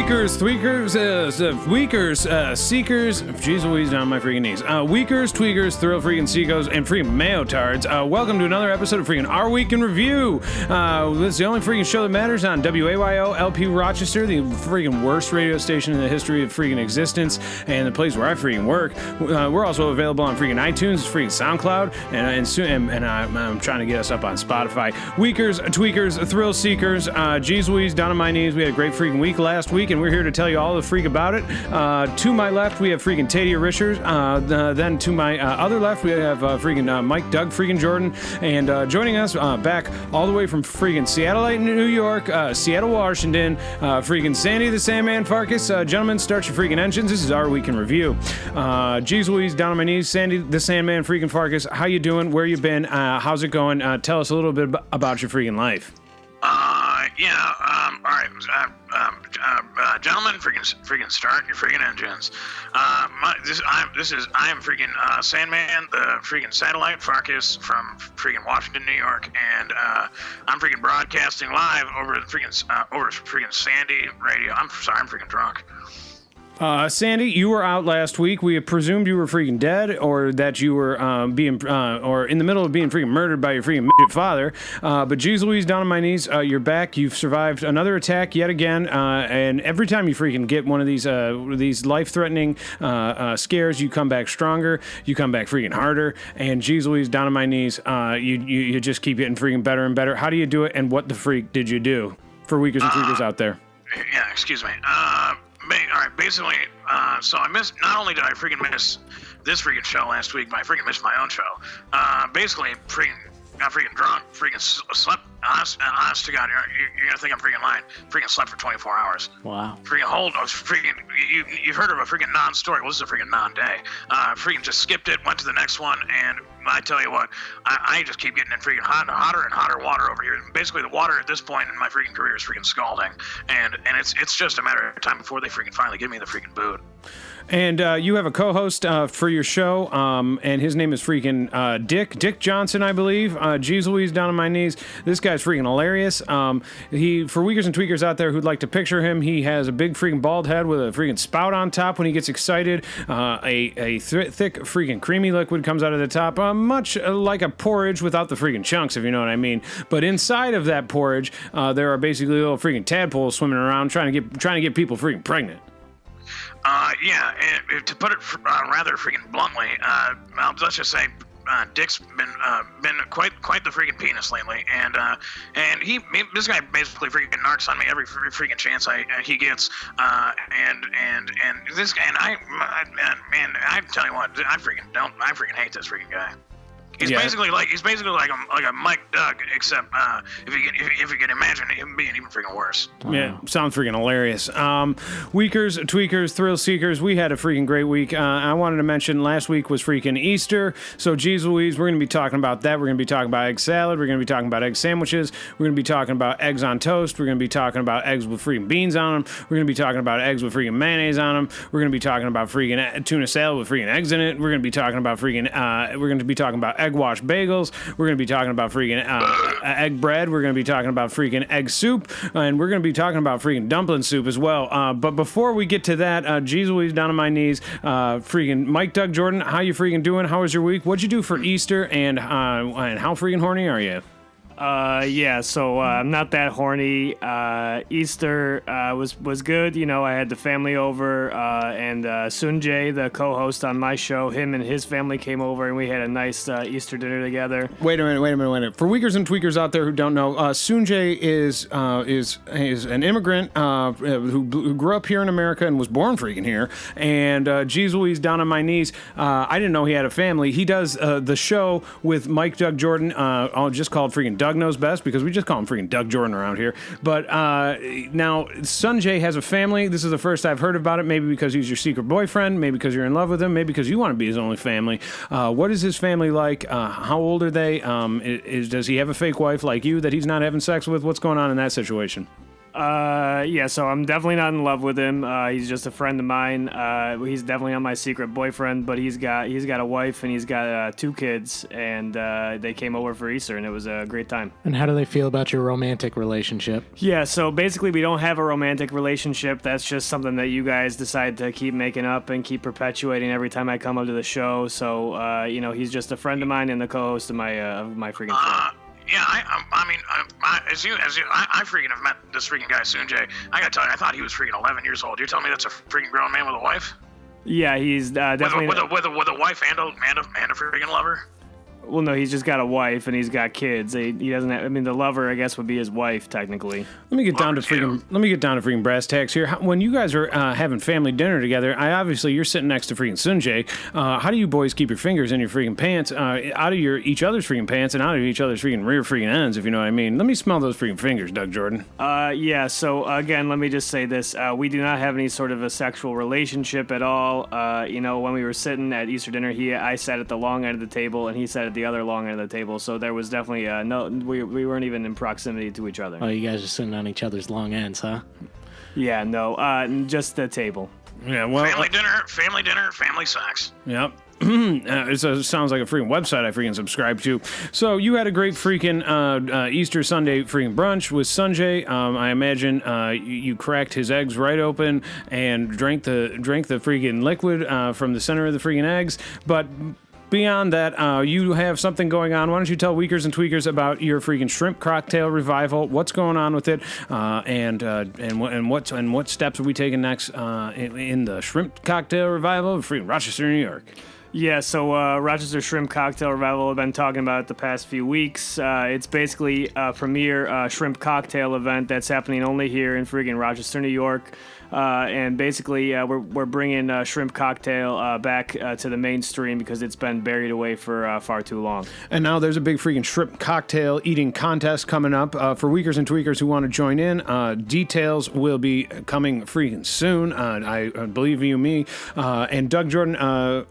seekers, jeez Louise, down my freaking knees. Weakers, tweakers, thrill freaking seagos, and freaking mayo-tards. Welcome to another episode of freaking Our Week in Review. This is the only freaking show that matters on WAYO LP Rochester, the freaking worst radio station in the history of freaking existence, and the place where I freaking work. We're also available on freaking iTunes, freaking SoundCloud, and I'm trying to get us up on Spotify. Weakers, tweakers, thrill seekers, jeez Louise, down on my knees. We had a great freaking week last week, and we're here to tell you all the freak about it. To my left, we have freaking Taddea Richards. Then to my other left, we have freaking Mike Doug freaking Jordan. And joining us back all the way from freaking Seattle, New York, Seattle, Washington, freaking Sandy the Sandman Farkas. Gentlemen, start your freaking engines. This is Our Week in Review. Jeez Louise, down on my knees. Sandy the Sandman freaking Farkas. How you doing? Where you been? How's it going? Tell us a little bit about your freaking life. All right, gentlemen, freaking start your freaking engines. I am freaking Sandman, the freaking satellite Farkas from freaking Washington, New York, and I'm freaking broadcasting live over freaking Sandy radio. I'm sorry, I'm freaking drunk. Sandy, you were out last week. We presumed you were freaking dead, or that you were or in the middle of being freaking murdered by your freaking midget father. But geez Louise, down on my knees, you're back. You've survived another attack yet again. And every time you freaking get one of these life-threatening scares, you come back stronger. You come back freaking harder. And geez Louise, down on my knees, you just keep getting freaking better and better. How do you do it? And what the freak did you do for weakers and tweakers out there? Yeah, excuse me. All right, basically, so I missed, not only did I freaking miss this freaking show last week, but I freaking missed my own show. Basically, got freaking drunk, freaking slept, honest to God, you're gonna think I'm freaking lying, freaking slept for 24 hours. Wow. You've heard of a freaking non-story, well, this is a freaking non-day. Freaking just skipped it, went to the next one, and I tell you what, I just keep getting in freaking hotter and hotter water over here. Basically, the water at this point in my freaking career is freaking scalding, and it's just a matter of time before they freaking finally give me the freaking boot. And you have a co-host for your show, and his name is freaking Dick Johnson, I believe. Jeez Louise, down on my knees. This guy's freaking hilarious. For weakers and tweakers out there who'd like to picture him, he has a big freaking bald head with a freaking spout on top when he gets excited. A thick freaking creamy liquid comes out of the top, much like a porridge without the freaking chunks, if you know what I mean. But inside of that porridge, there are basically little freaking tadpoles swimming around trying to get people freaking pregnant. Yeah, and to put it rather freaking bluntly, let's just say Dick's been quite the freaking penis lately, and this guy basically freaking narcs on me every freaking chance he gets, and this guy, and I tell you what, I freaking hate this freaking guy. He's basically like a Mike Doug, except if you can imagine him being even freaking worse. Yeah, sounds freaking hilarious. Weakers, tweakers, thrill seekers, we had a freaking great week. I wanted to mention last week was freaking Easter, so geez Louise, we're going to be talking about that. We're going to be talking about egg salad. We're going to be talking about egg sandwiches. We're going to be talking about eggs on toast. We're going to be talking about eggs with freaking beans on them. We're going to be talking about eggs with freaking mayonnaise on them. We're going to be talking about freaking tuna salad with freaking eggs in it. We're going to be talking about egg wash bagels. We're going to be talking about freaking egg bread. We're going to be talking about freaking egg soup, and we're going to be talking about freaking dumpling soup as well. But before we get to that, geez Louise, down on my knees, freaking Mike Doug Jordan, how you freaking doing? How was your week? What'd you do for Easter, and how freaking horny are you? So I'm not that horny. Easter was good. You know, I had the family over, and Sunjay, the co-host on my show, him and his family came over, and we had a nice Easter dinner together. Wait a minute. For weakers and tweakers out there who don't know, Sunjay is an immigrant who grew up here in America and was born freaking here. And geez Louise, down on my knees, I didn't know he had a family. He does the show with Mike Doug Jordan, just called freaking Doug Knows Best, because we just call him freaking Doug Jordan around here. But now Sunjay has a family. This is the first I've heard about it, maybe because he's your secret boyfriend, maybe because you're in love with him, maybe because you want to be his only family. What is his family like? How old are they? Does he have a fake wife like you that he's not having sex with? What's going on in that situation? Yeah, so I'm definitely not in love with him. He's just a friend of mine. He's definitely not my secret boyfriend, but he's got a wife and he's got 2 kids, and they came over for Easter, and it was a great time. And how do they feel about your romantic relationship? Yeah, so basically we don't have a romantic relationship. That's just something that you guys decide to keep making up and keep perpetuating every time I come up to the show. So, he's just a friend of mine and the co-host of my freaking show. Yeah, I freaking have met this freaking guy, Sunjay. I gotta tell you, I thought he was freaking 11 years old. You're telling me that's a freaking grown man with a wife? Yeah, he's definitely with a wife and a freaking lover. Well, no, he's just got a wife and he's got kids. He doesn't have, I mean, the lover, I guess, would be his wife, technically. Let me get down to freaking brass tacks here. When you guys are having family dinner together, obviously you're sitting next to freaking Sunjay. How do you boys keep your fingers in your freaking pants, out of each other's freaking pants and out of each other's freaking rear freaking ends, if you know what I mean? Let me smell those freaking fingers, Doug Jordan. Yeah, so again, let me just say this. We do not have any sort of a sexual relationship at all. When we were sitting at Easter dinner, I sat at the long end of the table and he sat at the other long end of the table, so there was definitely we weren't even in proximity to each other. Oh, you guys are sitting on each other's long ends, huh? Yeah, no, just the table. Yeah, well, family dinner, family sex. Yep. It sounds like a freaking website I freaking subscribe to. So you had a great freaking Easter Sunday freaking brunch with Sunjay. I imagine you cracked his eggs right open and drank the freaking liquid from the center of the freaking eggs. But beyond that, you have something going on. Why don't you tell Weakers and Tweakers about your freaking shrimp cocktail revival? What's going on with it, and what steps are we taking next in the shrimp cocktail revival of freaking Rochester, New York? Yeah, so Rochester Shrimp Cocktail Revival, I've been talking about it the past few weeks. It's basically a premier shrimp cocktail event that's happening only here in friggin' Rochester, New York. And basically, we're bringing shrimp cocktail back to the mainstream because it's been buried away for far too long. And now there's a big freaking shrimp cocktail eating contest coming up for Weakers and Tweakers who want to join in. Details will be coming freaking soon. I believe you me. And Doug Jordan,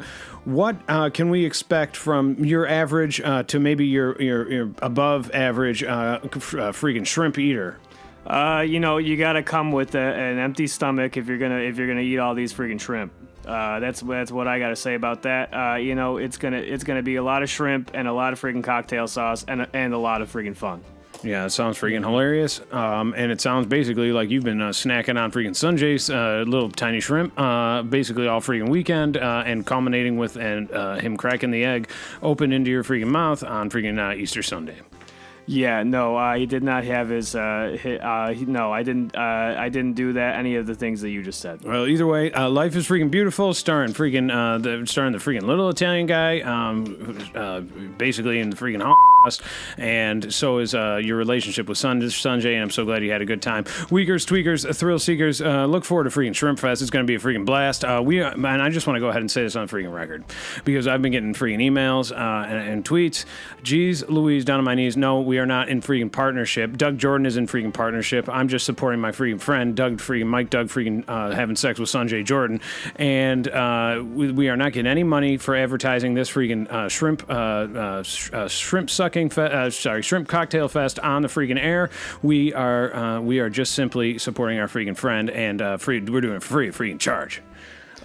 what can we expect from your average to maybe your above average freaking shrimp eater? You gotta come with an empty stomach if you're gonna eat all these freaking shrimp. That's what I gotta say about that. It's gonna be a lot of shrimp and a lot of freaking cocktail sauce and a lot of freaking fun. Yeah, it sounds freaking hilarious. And it sounds basically like you've been snacking on freaking Sunjay's little tiny shrimp, basically all freaking weekend, and culminating with him cracking the egg open into your freaking mouth on freaking Easter Sunday. Yeah, no, he did not have his. No, I didn't do that. Any of the things that you just said. Well, either way, Life is Freaking Beautiful, starring the freaking little Italian guy, basically in the freaking Holocaust, and so is your relationship with Sunjay, and I'm so glad you had a good time. Weakers, Tweakers, Thrill Seekers, look forward to freaking Shrimp Fest. It's going to be a freaking blast. And I just want to go ahead and say this on freaking record because I've been getting freaking emails and tweets. Geez, Louise, down on my knees. No, we are not in freaking partnership. Doug Jordan is in freaking partnership. I'm just supporting my freaking friend, Doug freaking having sex with Sunjay Jordan. And we are not getting any money for advertising this freaking shrimp cocktail fest on the freaking air. We are just simply supporting our freaking friend, and we're doing it for free, freaking charge.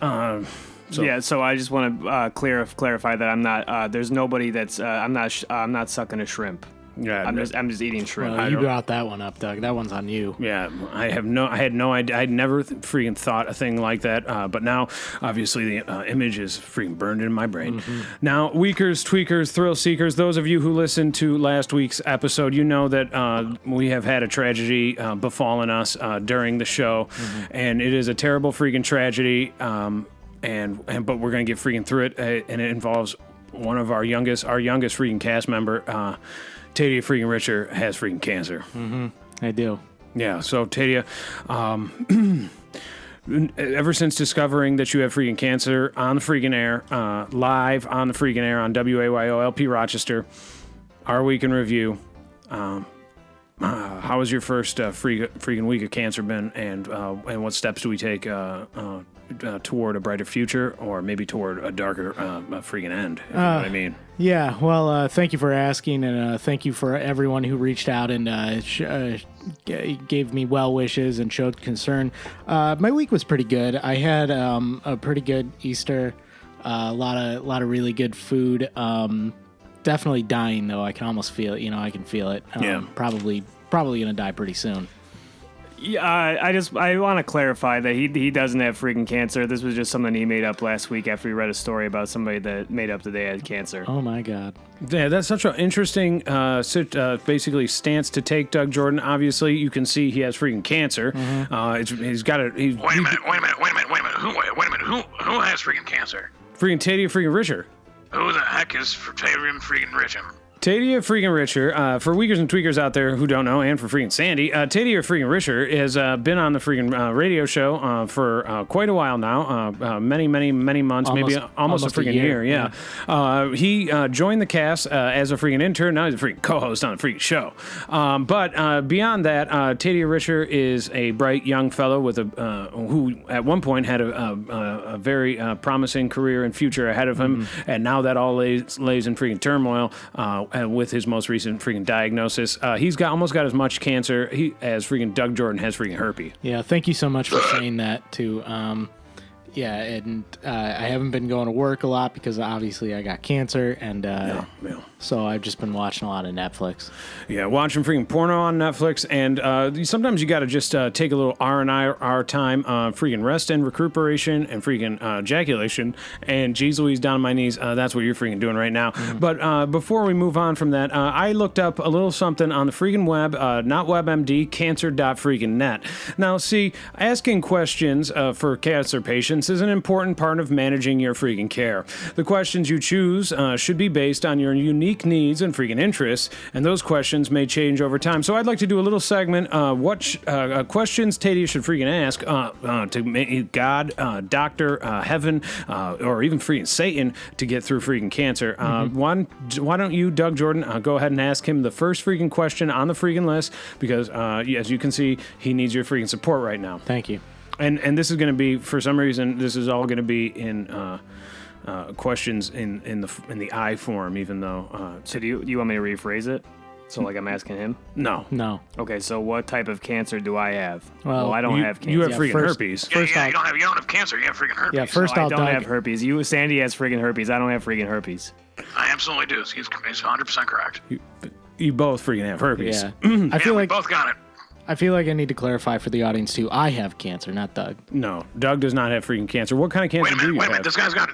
So I just want to clarify that I'm not. There's nobody that's. I'm not sucking a shrimp. Yeah, I'm just eating shrimp. Well, you brought that one up, Doug. That one's on you. Yeah, I had no idea. I'd never freaking thought a thing like that. But now, obviously, the image is freaking burned in my brain. Mm-hmm. Now, Weakers, Tweakers, Thrill Seekers, those of you who listened to last week's episode, you know that we have had a tragedy befallen us during the show, and it is a terrible freaking tragedy. But we're gonna get freaking through it, and it involves one of our youngest freaking cast member. Taddea freaking Richer has freaking cancer. Mm-hmm. I do. Yeah, so Taddea, ever since discovering that you have freaking cancer on the freaking air, live on the freaking air on WAYO LP Rochester, Our Week in Review, how was your first freaking week of cancer been, and what steps do we take toward a brighter future, or maybe toward a darker freaking end? If you know what I mean? Yeah, well, thank you for asking, and thank you for everyone who reached out and gave me well wishes and showed concern. My week was pretty good. I had a pretty good Easter, a lot of really good food. Definitely dying though. I can almost feel it. I can feel it. Yeah. Probably gonna die pretty soon. Yeah, I want to clarify that he doesn't have freaking cancer. This was just something he made up last week after he read a story about somebody that made up that they had cancer. Oh my God. Yeah, that's such an interesting, basically stance to take, Doug Jordan. Obviously, you can see he has freaking cancer. He's got a. Wait a minute. Who has freaking cancer? Freaking Taddea, freaking Richer. Who the heck is Taddea freaking Richem? Taddea freaking Richer, for Weakers and Tweakers out there who don't know, and for freaking Sandy, Taddea freaking Richer has been on the freaking radio show for quite a while now, many months, maybe almost a freaking year. Yeah. He joined the cast as a freaking intern. Now he's a freaking co-host on the freaking show. But beyond that, Taddea Richer is a bright young fellow with who at one point had a very promising career and future ahead of him, and now that all lays in freaking turmoil. With his most recent freaking diagnosis, he's almost got as much cancer as freaking Doug Jordan has freaking herpes. Yeah, thank you so much for saying that too. Yeah, and I haven't been going to work a lot because obviously I got cancer, and so I've just been watching a lot of Netflix. Yeah, watching freaking porno on Netflix, and sometimes you got to just take a little R&R time, freaking rest and recuperation, and freaking ejaculation, and geez Louise, down on my knees, that's what you're freaking doing right now. But before we move on from that, I looked up a little something on the freaking web, not WebMD, cancer.freaking.net. Now, see, asking questions for cancer patients is an important part of managing your freaking care. The questions you choose should be based on your unique needs and freaking interests, and those questions may change over time. So I'd like to do a little segment, what questions Taddea should freaking ask to God, doctor, heaven, or even freaking Satan to get through freaking cancer. Why don't you, Doug Jordan, go ahead and ask him the first freaking question on the freaking list, because as you can see, he needs your freaking support right now. Thank you. And this is going to be, for some reason, this is all going to be in questions in the I form, even though. So do you want me to rephrase it? So like I'm asking him? No. Okay, so what type of cancer do I have? Well, I don't have cancer. You have freaking herpes. You don't have cancer. You have freaking herpes. Yeah, first I I'll don't have herpes. Sandy has freaking herpes. I don't have freaking herpes. I absolutely do. He's 100% correct. You both freaking have herpes. Yeah. I feel we like both got it. I feel like I need to clarify for the audience too. I have cancer, not Doug. No, Doug does not have freaking cancer. What kind of cancer do you have? This kid's got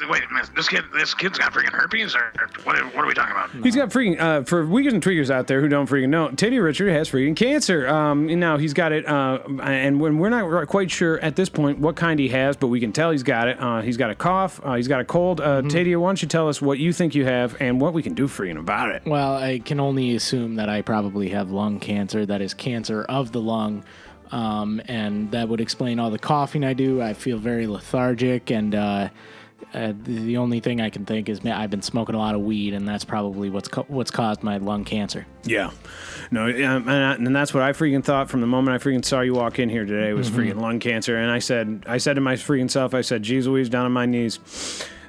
freaking herpes, or what are we talking about? He's got freaking, for Weakers and Tweakers out there who don't freaking know, Taddea Richard has freaking cancer. Now he's got it, and when we're not quite sure at this point what kind he has, but we can tell he's got it. He's got a cough, he's got a cold. Taddea, why don't you tell us what you think you have and what we can do freaking about it? Well, I can only assume that I probably have lung cancer. That is cancer of the lung. And that would explain all the coughing I do. I feel very lethargic, and the only thing I can think is I've been smoking a lot of weed, and that's probably what's caused my lung cancer. Yeah. No, and that's what I freaking thought from the moment I freaking saw you walk in here today was freaking lung cancer. And I said to my freaking self, I said, geez Louise, down on my knees,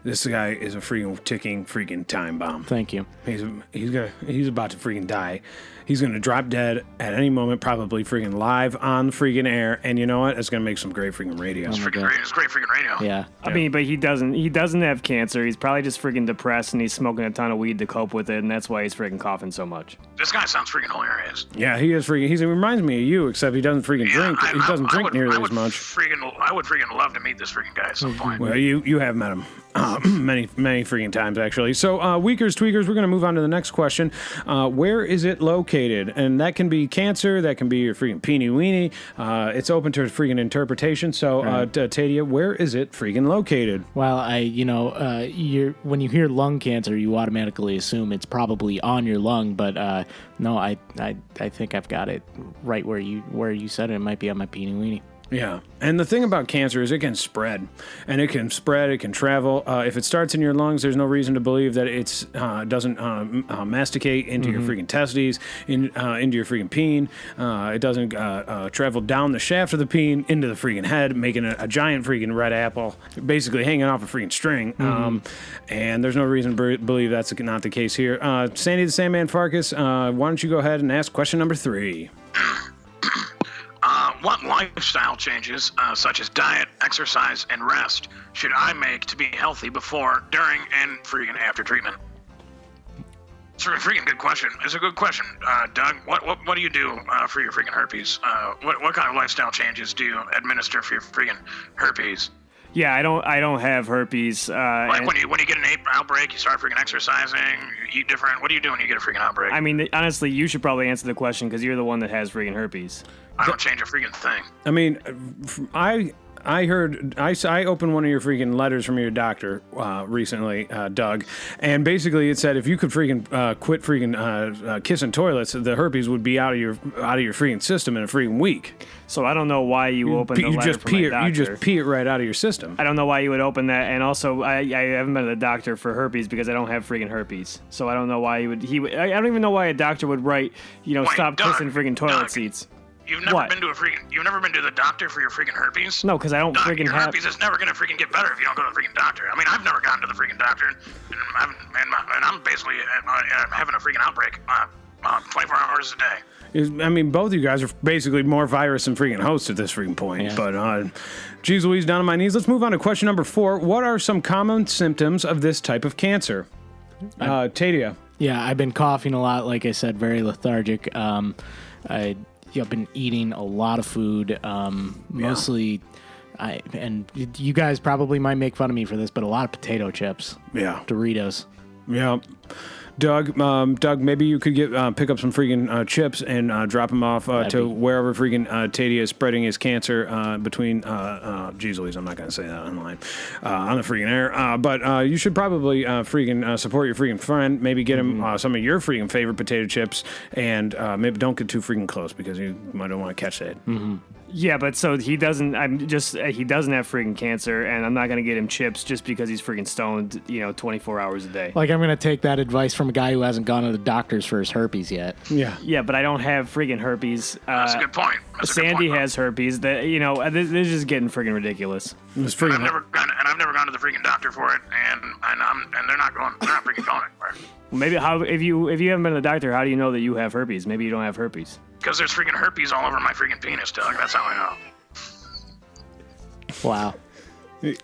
this guy is a freaking ticking freaking time bomb. Thank you. He's about to freaking die. He's going to drop dead at any moment, probably freaking live on the freaking air. And you know what? It's going to make some great freaking radio. It's great freaking radio. Yeah. I mean, but he doesn't have cancer. He's probably just freaking depressed, and he's smoking a ton of weed to cope with it, and that's why he's freaking coughing so much. This guy sounds freaking hilarious. Yeah, he is freaking. He reminds me of you, except he doesn't freaking drink. He doesn't drink nearly as much. I would freaking love to meet this freaking guy at some point. Well, you have met him many freaking times, actually. So, Weakers, Tweakers, we're going to move on to the next question. Where is it located? And that can be cancer. That can be your freaking peenie weenie. It's open to freaking interpretation. So, Taddea, where is it freaking located? Well, when you hear lung cancer, you automatically assume it's probably on your lung, but no, I think I've got it right where you said it. It might be on my peenie weenie. Yeah. And the thing about cancer is it can spread. And it can spread, it can travel. If it starts in your lungs, there's no reason to believe that it doesn't masticate into your freaking testes, into your freaking peen. It doesn't travel down the shaft of the peen into the freaking head, making a giant freaking red apple, basically hanging off a freaking string. And there's no reason to believe that's not the case here. Sandy the Sandman Farkas, why don't you go ahead and ask question number 3? What lifestyle changes, such as diet, exercise, and rest, should I make to be healthy before, during, and freaking after treatment? It's a freaking good question. It's a good question, Doug. What do you do for your freaking herpes? What kind of lifestyle changes do you administer for your freaking herpes? Yeah, I don't have herpes. Like when you get an outbreak, you start freaking exercising, you eat different. What do you do when you get a freaking outbreak? I mean, honestly, you should probably answer the question because you're the one that has freaking herpes. I don't change a freaking thing. I mean, I heard I opened one of your freaking letters from your doctor recently, Doug, and basically it said if you could freaking quit freaking kissing toilets, the herpes would be out of your freaking system in a freaking week. So I don't know why you opened the letter from my doctor. You just pee it right out of your system. I don't know why you would open that, and also I haven't been to the doctor for herpes because I don't have freaking herpes. So I don't know why I don't even know why a doctor would write, Wait, stop Doug, kissing freaking toilet Doug. seats. You've never been to the doctor for your freaking herpes? No, because I don't Doug, freaking your have. herpes is never gonna freaking get better if you don't go to the freaking doctor. I mean, I've never gone to the freaking doctor, and I'm basically having a freaking outbreak 24 hours a day. I mean, both of you guys are basically more virus than freaking hosts at this freaking point. Yeah. But, geez Louise, down on my knees. Let's move on to question number 4. What are some common symptoms of this type of cancer? Taddea. Yeah, I've been coughing a lot. Like I said, very lethargic. I've been eating a lot of food, mostly. And you guys probably might make fun of me for this, but a lot of potato chips. Yeah. Doritos. Yeah. Doug, maybe you could pick up some freaking chips and drop them off to wherever freaking Taddea is spreading his cancer between. Geez Louise, I'm not going to say that online on the freaking air. But you should probably freaking support your freaking friend. Maybe get him some of your freaking favorite potato chips, and maybe don't get too freaking close because you might don't want to catch that. Mm-hmm. Yeah, but so he doesn't. He doesn't have freaking cancer, and I'm not gonna get him chips just because he's freaking stoned. 24 hours a day. Like I'm gonna take that advice from a guy who hasn't gone to the doctors for his herpes yet. Yeah. Yeah, but I don't have freaking herpes. That's a good point. Sandy has herpes. That this is just getting freaking ridiculous. It's freaking. I've never gone to the freaking doctor for it, and they're not freaking going anywhere. Maybe if you haven't been to the doctor, how do you know that you have herpes? Maybe you don't have herpes. Because there's freaking herpes all over my freaking penis, Doug. That's how I know. Wow.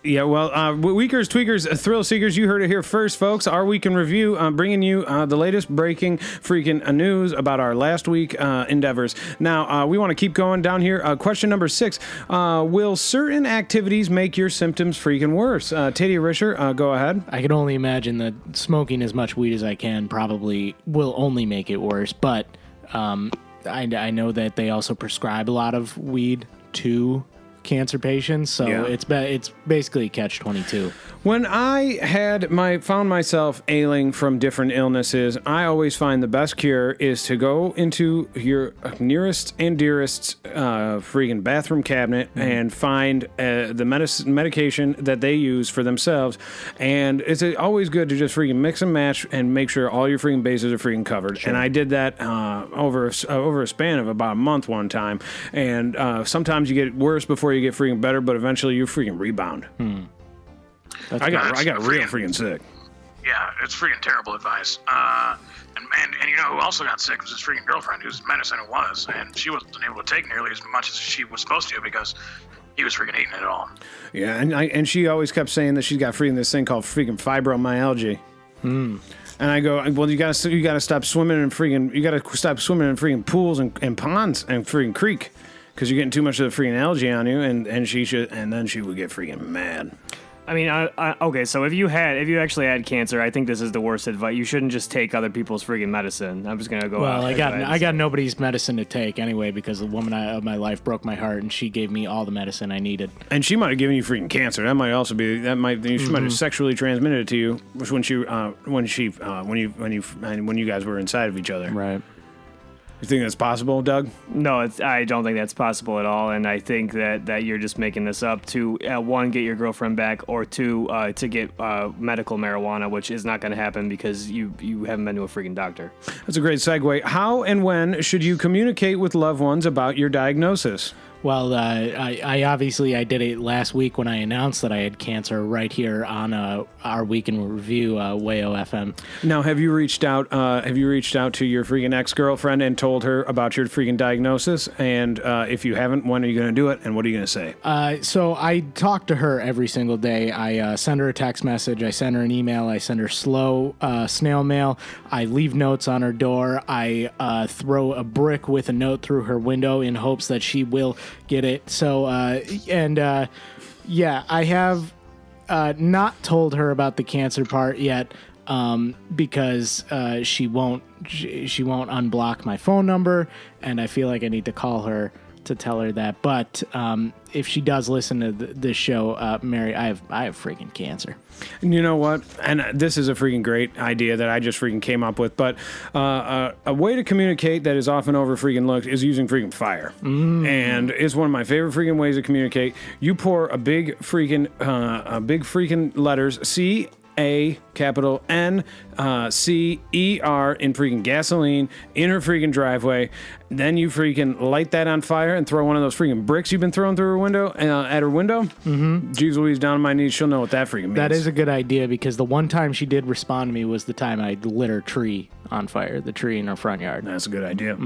Yeah, well, Weakers, Tweakers, Thrill Seekers, you heard it here first, folks. Our Week in Review, bringing you the latest breaking freaking news about our last week endeavors. Now, we want to keep going down here. Question number 6. Will certain activities make your symptoms freaking worse? Taddea Risher, go ahead. I can only imagine that smoking as much weed as I can probably will only make it worse, but I know that they also prescribe a lot of weed to cancer patients, so yeah. it's basically catch-22. When I found myself ailing from different illnesses, I always find the best cure is to go into your nearest and dearest freaking bathroom cabinet and find the medication that they use for themselves. And it's always good to just freaking mix and match and make sure all your freaking bases are freaking covered. Sure. And I did that over a span of about a month one time. And sometimes you get worse before you get freaking better, but eventually you freaking rebound. I got real freaking sick. Yeah, it's freaking terrible advice. And you know who also got sick was his freaking girlfriend, whose medicine it was, and she wasn't able to take nearly as much as she was supposed to because he was freaking eating it all. Yeah, and she always kept saying that she's got freaking this thing called freaking fibromyalgia. And I go, well, you gotta stop swimming in freaking pools and ponds and freaking creek because you're getting too much of the freaking algae on you, and then she would get freaking mad. I mean, okay, so if you actually had cancer, I think this is the worst advice. You shouldn't just take other people's freaking medicine. I'm just gonna go. Well, I got nobody's medicine to take anyway because the woman of my life broke my heart, and she gave me all the medicine I needed. And she might have given you freaking cancer. That might also be she might have sexually transmitted it to you when you guys were inside of each other. Right. You think that's possible, Doug? No, I don't think that's possible at all, and I think that you're just making this up to, one, get your girlfriend back, or two, to get medical marijuana, which is not going to happen because you haven't been to a freaking doctor. That's a great segue. How and when should you communicate with loved ones about your diagnosis? Well, I obviously I did it last week when I announced that I had cancer right here on our Week in Review, Wayo FM. Now, have you reached out? Have you reached out to your freaking ex-girlfriend and told her about your freaking diagnosis? And if you haven't, when are you going to do it? And what are you going to say? So I talk to her every single day. I send her a text message. I send her an email. I send her slow snail mail. I leave notes on her door. I throw a brick with a note through her window in hopes that she will get it. So, yeah, I have not told her about the cancer part yet because she won't unblock my phone number, and I feel like I need to call her to tell her that. But if she does listen to this show, Mary, I have freaking cancer. And you know what? And this is a freaking great idea that I just freaking came up with. But a way to communicate that is often over freaking looked is using freaking fire. And it's one of my favorite freaking ways to communicate. You pour a big freaking letters C-A capital N-C-E-R in freaking gasoline in her freaking driveway. Then you freaking light that on fire and throw one of those freaking bricks you've been throwing through her window, at her window. Jeez Louise, down on my knees, she'll know what that freaking means. That is a good idea, because the one time she did respond to me was the time I lit her tree on fire, the tree in her front yard. That's a good idea.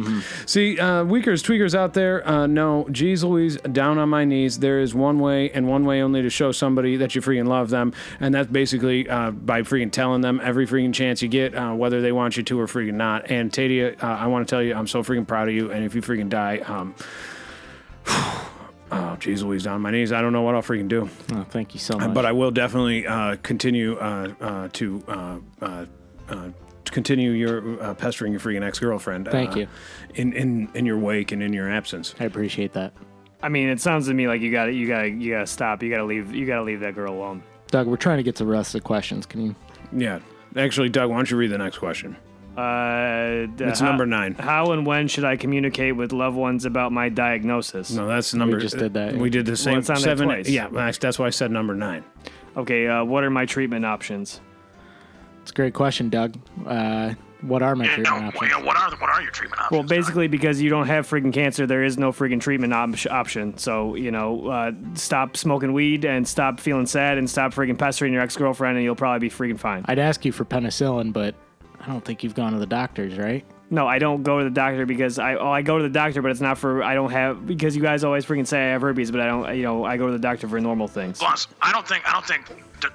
See, weakers, tweakers out there, no, geez Louise, down on my knees. There is one way and one way only to show somebody that you freaking love them, and that's basically by freaking telling them every freaking chance you get, whether they want you to or freaking not. And Taddea, I want to tell you, I'm so freaking proud of you, and if you freaking die, oh, geez Louise, down on my knees, I don't know what I'll freaking do. Oh, thank you so much. But I will definitely continue to continue your pestering your freaking ex-girlfriend. Thank you. In your wake and in your absence. I appreciate that. I mean, it sounds to me like you gotta stop. You gotta leave that girl alone. Doug, we're trying to get to the rest of the questions. Can you? Yeah. Actually, Doug, why don't you read the next question? It's number 9. How and when should I communicate with loved ones about my diagnosis? No, that's number. We just did that. We did the same. Well, it's on there 7. twice. Yeah, that's why I said number 9. Okay, what are my treatment options? It's a great question, Doug. What are my treatment options? What are your treatment options? Well, basically, because you don't have freaking cancer, there is no freaking treatment option. So, stop smoking weed and stop feeling sad and stop freaking pestering your ex-girlfriend, and you'll probably be freaking fine. I'd ask you for penicillin, but I don't think you've gone to the doctors, right? No, I don't go to the doctor because I go to the doctor, but it's not for, because you guys always freaking say I have herpes, but I don't, I go to the doctor for normal things. Boss, I don't think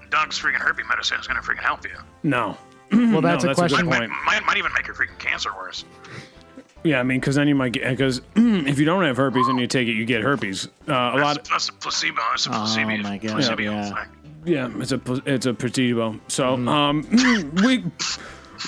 Doug's freaking herpes medicine is going to freaking help you. No. Well, that's a question. Good point. Might even make your freaking cancer worse. Yeah, I mean, because then you might get, because if you don't have herpes and you take it, you get herpes. That's a placebo. It's a placebo. Oh my God, placebo yeah. effect. Yeah, it's a placebo. So,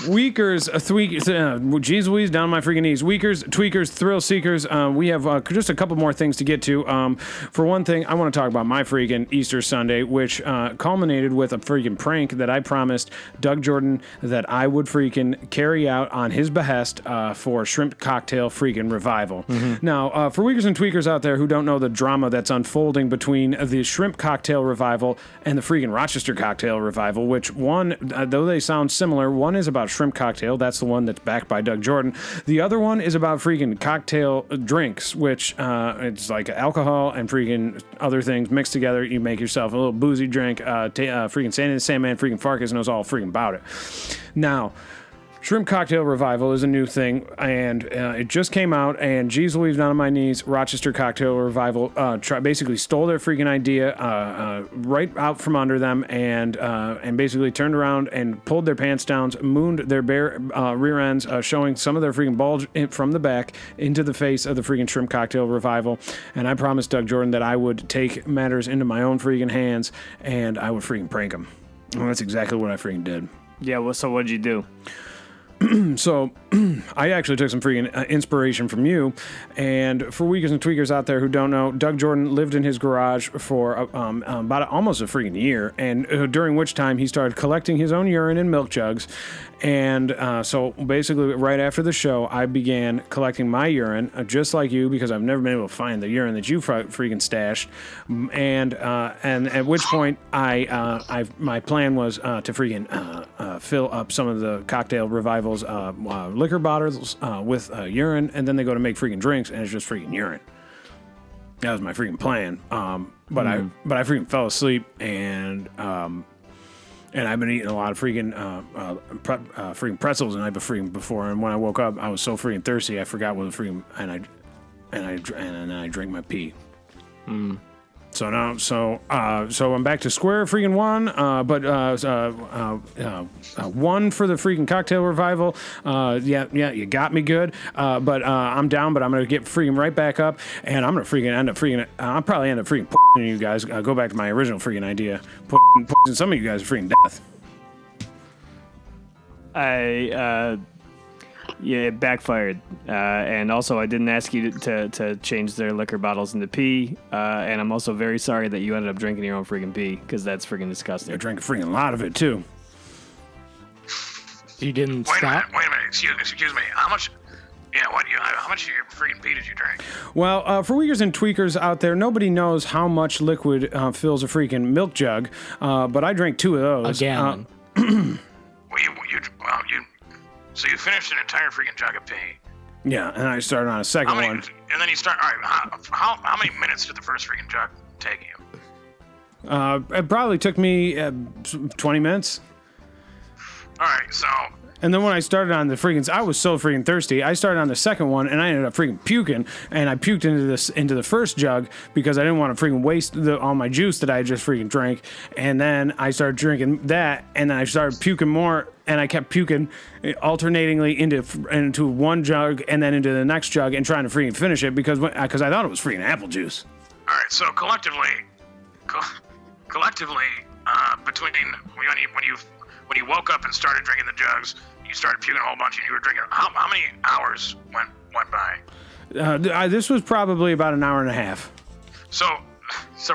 Weakers, geez Louise, down my freaking knees. Weakers, tweakers, thrill seekers. We have just a couple more things to get to. For one thing, I want to talk about my freaking Easter Sunday, which culminated with a freaking prank that I promised Doug Jordan that I would freaking carry out on his behest for Shrimp Cocktail freaking Revival. Now, for weakers and tweakers out there who don't know the drama that's unfolding between the Shrimp Cocktail Revival and the freaking Rochester Cocktail Revival, which one, though they sound similar, one is about Shrimp Cocktail. That's the one that's backed by Doug Jordan. The other one is about freaking cocktail drinks, which it's like alcohol and freaking other things mixed together. You make yourself a little boozy drink. Freaking Sandy the Sandman freaking Farkas knows all freaking about it. Now, Shrimp Cocktail Revival is a new thing, and it just came out, and geez Louise, down on my knees, Rochester Cocktail Revival basically stole their freaking idea right out from under them, and basically turned around and pulled their pants down, mooned their bare rear ends, showing some of their freaking bulge from the back into the face of the freaking Shrimp Cocktail Revival. And I promised Doug Jordan that I would take matters into my own freaking hands, and I would freaking prank him. And that's exactly what I freaking did. Yeah, well, so what'd you do? So I actually took some freaking inspiration from you. And for Weakers and Tweakers out there who don't know, Doug Jordan lived in his garage for about almost a freaking year, and during which time he started collecting his own urine in milk jugs. And so basically right after the show, I began collecting my urine, just like you, because I've never been able to find the urine that you freaking stashed. And at which point my plan was to freaking fill up some of the Cocktail Revival's liquor bottles with urine, and then they go to make freaking drinks, and it's just freaking urine. That was my freaking plan. But I freaking fell asleep, and I've been eating a lot of freaking freaking pretzels the night before, and when I woke up, I was so freaking thirsty, I forgot what the freaking and I drank my pee. So now, so I'm back to square freaking one, but one for the freaking Cocktail Revival. Yeah, you got me good. But I'm down, but I'm gonna get freaking right back up, and I'm gonna freaking end up freaking. I'll probably end up freaking poisoning you guys. Go back to my original freaking idea. Poison some of you guys to freaking death. Yeah, it backfired. And also, I didn't ask you to change their liquor bottles into pee. And I'm also very sorry that you ended up drinking your own freaking pee, because that's freaking disgusting. I drank a freaking lot of it, too. You didn't Wait stop? a minute. Excuse me. How much? Yeah, how much of your freaking pee did you drink? Well, for Weakers and Tweakers out there, nobody knows how much liquid fills a freaking milk jug, but I drank 2 of those. Again. So you finished an entire freaking jug of pee. Yeah, and I started on a second one. And then you start. All right, how many minutes did the first freaking jug take you? It probably took me 20 minutes. All right, so. And then when I started on the freaking, I was so freaking thirsty. I started on the second one, and I ended up freaking puking. And I puked into the first jug because I didn't want to freaking waste all my juice that I had just freaking drank. And then I started drinking that, and then I started puking more, and I kept puking alternatingly into one jug and then into the next jug and trying to freaking finish it because I thought it was freaking apple juice. All right, so collectively, between when you woke up and started drinking the jugs, you started puking a whole bunch, and you were drinking. How many hours went by? This was probably about an hour and a half. So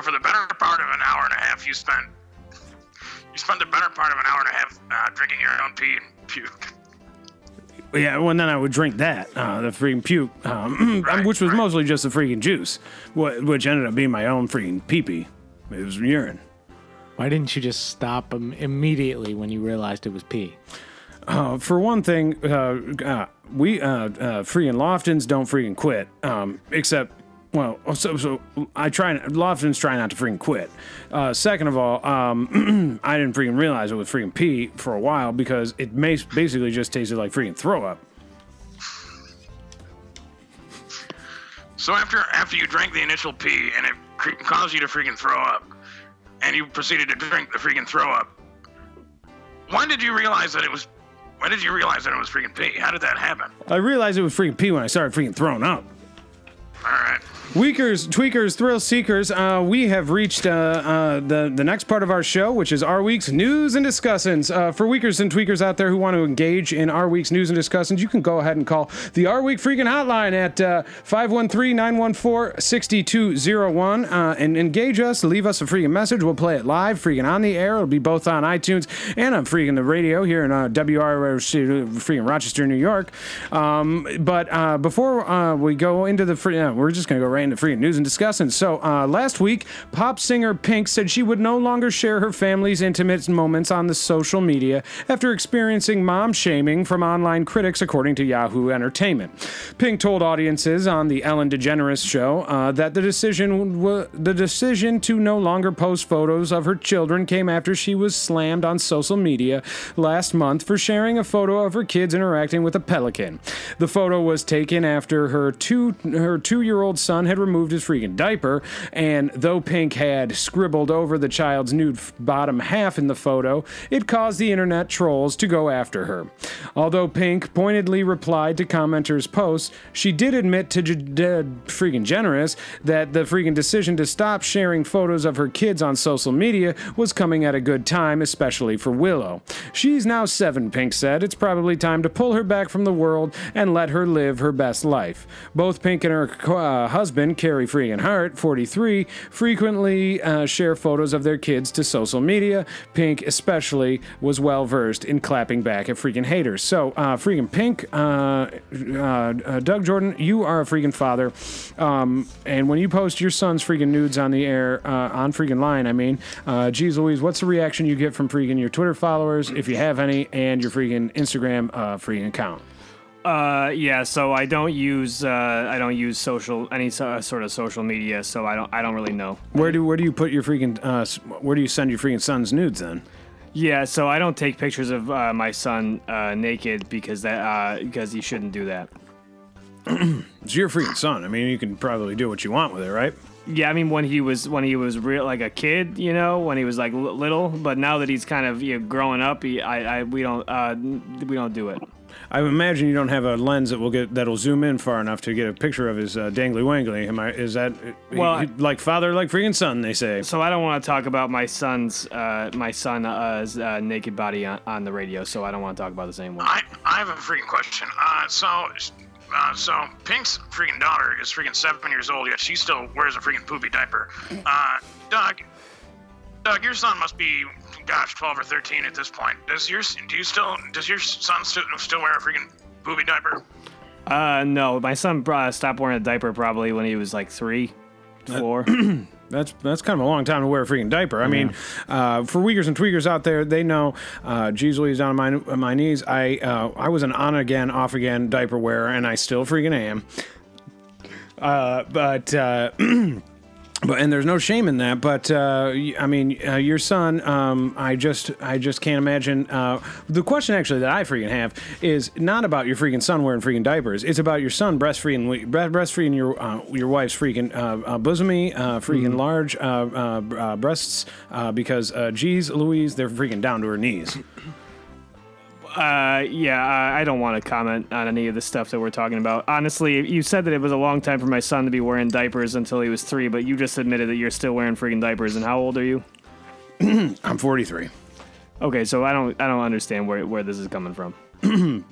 for the better part of an hour and a half, you spent the better part of an hour and a half drinking your own pee and puke. Yeah, well, then I would drink that, the freaking puke, which was mostly just the freaking juice, which ended up being my own freaking pee-pee. It was urine. Why didn't you just stop immediately when you realized it was pee? For one thing, we freaking Loftons don't freaking quit, except, well, so Loftons try not to freaking quit. Second of all, I didn't freaking realize it was freaking pee for a while because it basically just tasted like freaking throw up. So after you drank the initial pee and it caused you to freaking throw up, and you proceeded to drink the freaking throw up, when did you realize that it was freaking pee? How did that happen? I realized it was freaking pee when I started freaking throwing up. All right. Weakers, tweakers, thrill seekers, we have reached the next part of our show, which is our week's news and discussions. For weakers and tweakers out there who want to engage in our week's news and discussions, you can go ahead and call the Our Week freaking hotline at 513-914-6201 and engage us. Leave us a freaking message. We'll play it live, freaking on the air. It'll be both on iTunes and on freaking the radio here in freaking Rochester, New York. But before we go into the we're just going to go right into freaking news and discussing. So last week, pop singer Pink said she would no longer share her family's intimate moments on the social media after experiencing mom shaming from online critics, according to Yahoo Entertainment. Pink told audiences on the Ellen DeGeneres show that the decision to no longer post photos of her children came after she was slammed on social media last month for sharing a photo of her kids interacting with a pelican. The photo was taken after her two-year-old 7-year-old son had removed his freaking diaper, and though Pink had scribbled over the child's nude bottom half in the photo, it caused the internet trolls to go after her. Although Pink pointedly replied to commenters' posts, she did admit to freaking generous that the freaking decision to stop sharing photos of her kids on social media was coming at a good time, especially for Willow. She's now 7, Pink said. It's probably time to pull her back from the world and let her live her best life. Both Pink and her husband, Carrie freaking Hart, 43, frequently share photos of their kids to social media. Pink especially was well versed in clapping back at freaking haters. So, freaking Pink, Doug Jordan, you are a freaking father. And when you post your son's freaking nudes on the air, on freaking line, I mean, geez Louise, what's the reaction you get from freaking your Twitter followers, if you have any, and your freaking Instagram freaking account? Yeah, so I don't use any sort of social media, so I don't really know. Where do you put your freaking where do you send your freaking son's nudes then? Yeah, so I don't take pictures of my son naked because you shouldn't do that. It's your freaking son. I mean, you can probably do what you want with it, right? Yeah, I mean when he was real like a kid, you know, when he was like little, but now that he's kind of growing up, we don't do it. I imagine you don't have a lens that'll zoom in far enough to get a picture of his dangly wangly. Is that like father like freaking son? They say. So I don't want to talk about my son's naked body on the radio. So I don't want to talk about the same one. I have a freaking question. So Pink's freaking daughter is freaking 7 years old, yet she still wears a freaking poopy diaper. Doug, your son must be, 12 or 13 at this point. Does your son still wear a freaking poopy diaper? No, my son stopped wearing a diaper probably when he was like 3, 4. That's kind of a long time to wear a freaking diaper. I mean, for Uyghurs and Tweakers out there, they know, geez Louise, down on my knees, I was an on-again, off-again diaper wearer, and I still freaking am. And there's no shame in that, but I mean, your son, I just can't imagine. The question actually that I freaking have is not about your freaking son wearing freaking diapers. It's about your son breastfeeding your wife's freaking bosomy, freaking large breasts, because geez Louise, they're freaking down to her knees. I don't want to comment on any of the stuff that we're talking about. Honestly, you said that it was a long time for my son to be wearing diapers until he was 3, but you just admitted that you're still wearing freaking diapers. And how old are you? I'm 43. Okay, so I don't understand where this is coming from.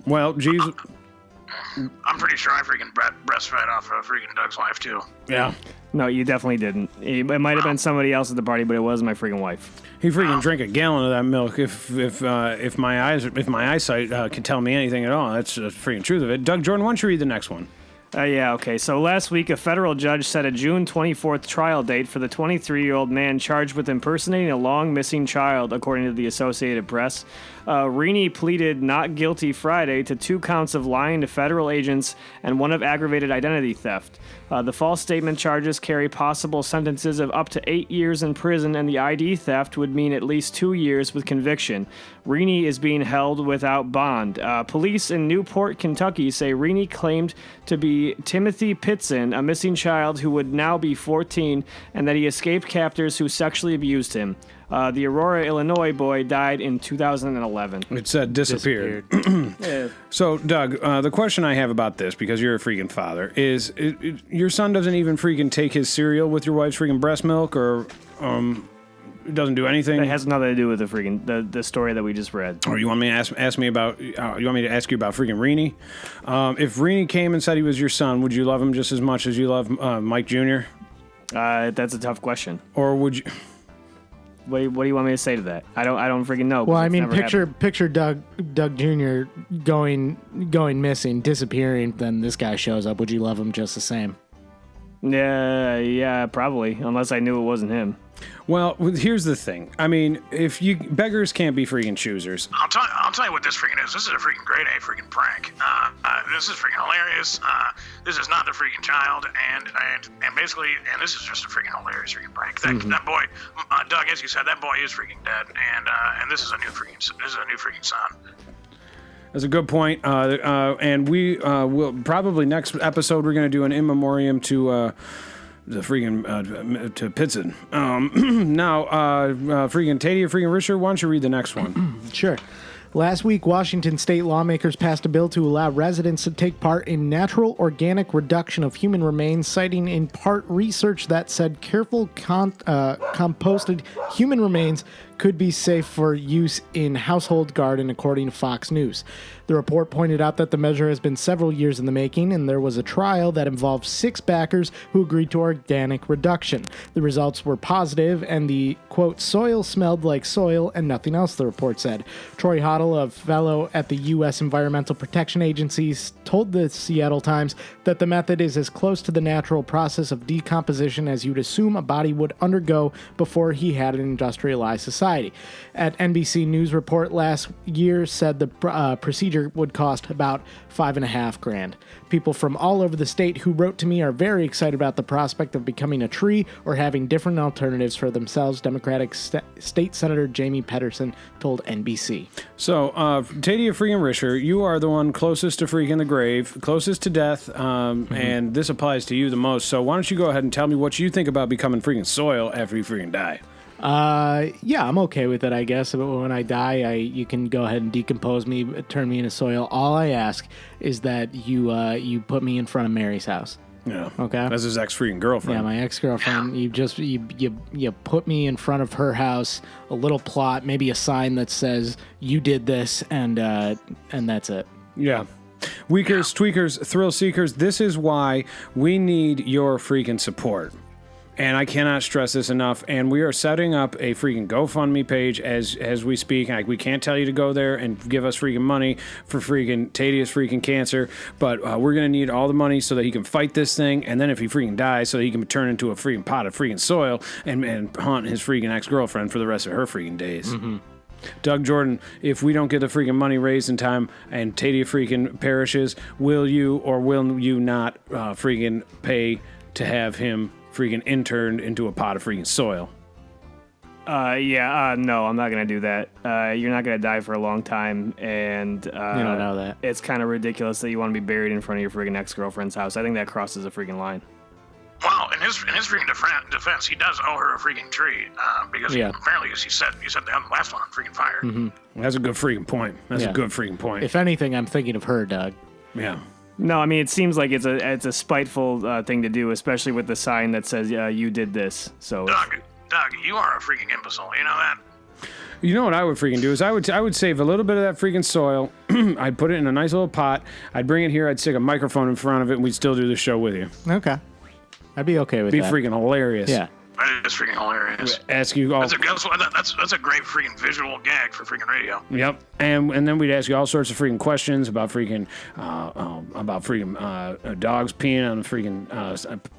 Well, geez. I'm pretty sure I freaking breastfed off of freaking Doug's wife too. Yeah. No, you definitely didn't. It might have been somebody else at the party, but it was my freaking wife. He freaking drank a gallon of that milk. If my eyesight can tell me anything at all, that's the freaking truth of it. Doug Jordan, why don't you read the next one? Yeah, okay. So last week, a federal judge set a June 24th trial date for the 23-year-old man charged with impersonating a long-missing child, according to the Associated Press. Rini pleaded not guilty Friday to 2 counts of lying to federal agents and 1 of aggravated identity theft. The false statement charges carry possible sentences of up to 8 years in prison, and the ID theft would mean at least 2 years with conviction. Rini is being held without bond. Police in Newport, Kentucky say Rini claimed to be Timothy Pitson, a missing child who would now be 14, and that he escaped captors who sexually abused him. The Aurora, Illinois boy died in 2011. It said disappeared. Yeah. So, Doug, the question I have about this, because you're a freaking father, is your son doesn't even freaking take his cereal with your wife's freaking breast milk, or doesn't do anything? That has nothing to do with the freaking the story that we just read. Or you want me to ask me about? You want me to ask you about freaking Rini? If Rini came and said he was your son, would you love him just as much as you love Mike Jr.? That's a tough question. Or would you? What do you want me to say to that? I don't freaking know. Well, I mean, picture Doug Jr. going missing, disappearing. Then this guy shows up. Would you love him just the same? Yeah, probably. Unless I knew it wasn't him. Well, here's the thing. I mean, beggars can't be freaking choosers. I'll tell you what this freaking is. This is a freaking grade A freaking prank. This is freaking hilarious. This is not the freaking child, and basically, and this is just a freaking hilarious freaking prank. That boy, Doug, as you said, that boy is freaking dead, and this is a new freaking son. That's a good point. And we will probably next episode we're going to do an in memoriam to the freaking to Pitson. Now, freaking Taddea, freaking Risher, why don't you read the next one? Sure. Last week, Washington state lawmakers passed a bill to allow residents to take part in natural organic reduction of human remains, citing in part research that said careful composted human remains could be safe for use in household garden, according to Fox News. The report pointed out that the measure has been several years in the making, and there was a trial that involved 6 backers who agreed to organic reduction. The results were positive, and the, quote, soil smelled like soil and nothing else, the report said. Troy Hoddle, a fellow at the U.S. Environmental Protection Agency, told the Seattle Times that the method is as close to the natural process of decomposition as you'd assume a body would undergo before he had an industrialized society. At NBC News report last year said the procedure would cost about $5,500. People from all over the state who wrote to me are very excited about the prospect of becoming a tree or having different alternatives for themselves, Democratic State Senator Jamie Pedersen told NBC. So, Taddea freaking Risher, you are the one closest to freaking the grave, closest to death, and this applies to you the most. So why don't you go ahead and tell me what you think about becoming freaking soil after you freaking die? Yeah, I'm okay with it, I guess. But when I die, you can go ahead and decompose me, turn me into soil. All I ask is that you put me in front of Mary's house. Yeah. Okay. That's his ex-freaking girlfriend. Yeah, my ex-girlfriend. You put me in front of her house, a little plot, maybe a sign that says you did this, and that's it. Yeah. Weakers, tweakers, thrill seekers, this is why we need your freaking support. And I cannot stress this enough. And we are setting up a freaking GoFundMe page as we speak. Like, we can't tell you to go there and give us freaking money for freaking Taddea's freaking cancer. But we're going to need all the money so that he can fight this thing. And then if he freaking dies, so that he can turn into a freaking pot of freaking soil and haunt his freaking ex-girlfriend for the rest of her freaking days. Mm-hmm. Doug Jordan, if we don't get the freaking money raised in time and Taddea freaking perishes, will you or will you not freaking pay to have him freaking interned into a pot of freaking soil? No, I'm not going to do that. You're not going to die for a long time, and you don't know that. It's kind of ridiculous that you want to be buried in front of your freaking ex-girlfriend's house. I think that crosses a freaking line. Well, in his freaking defense, he does owe her a freaking tree because apparently, as he set the last one on freaking fire. Mm-hmm. That's a good freaking point. That's a good freaking point. If anything, I'm thinking of her, Doug. Yeah. No, I mean, it seems like it's a spiteful thing to do, especially with the sign that says you did this. So, Doug, you are a freaking imbecile. You know that? You know what I would freaking do is I would save a little bit of that freaking soil. I'd put it in a nice little pot. I'd bring it here. I'd stick a microphone in front of it, and we'd still do the show with you. Okay. I'd be okay with that. Be freaking hilarious. Yeah. That is freaking hilarious. Ask you all. That's a great freaking visual gag for freaking radio. Yep. And then we'd ask you all sorts of freaking questions about freaking dogs peeing on the freaking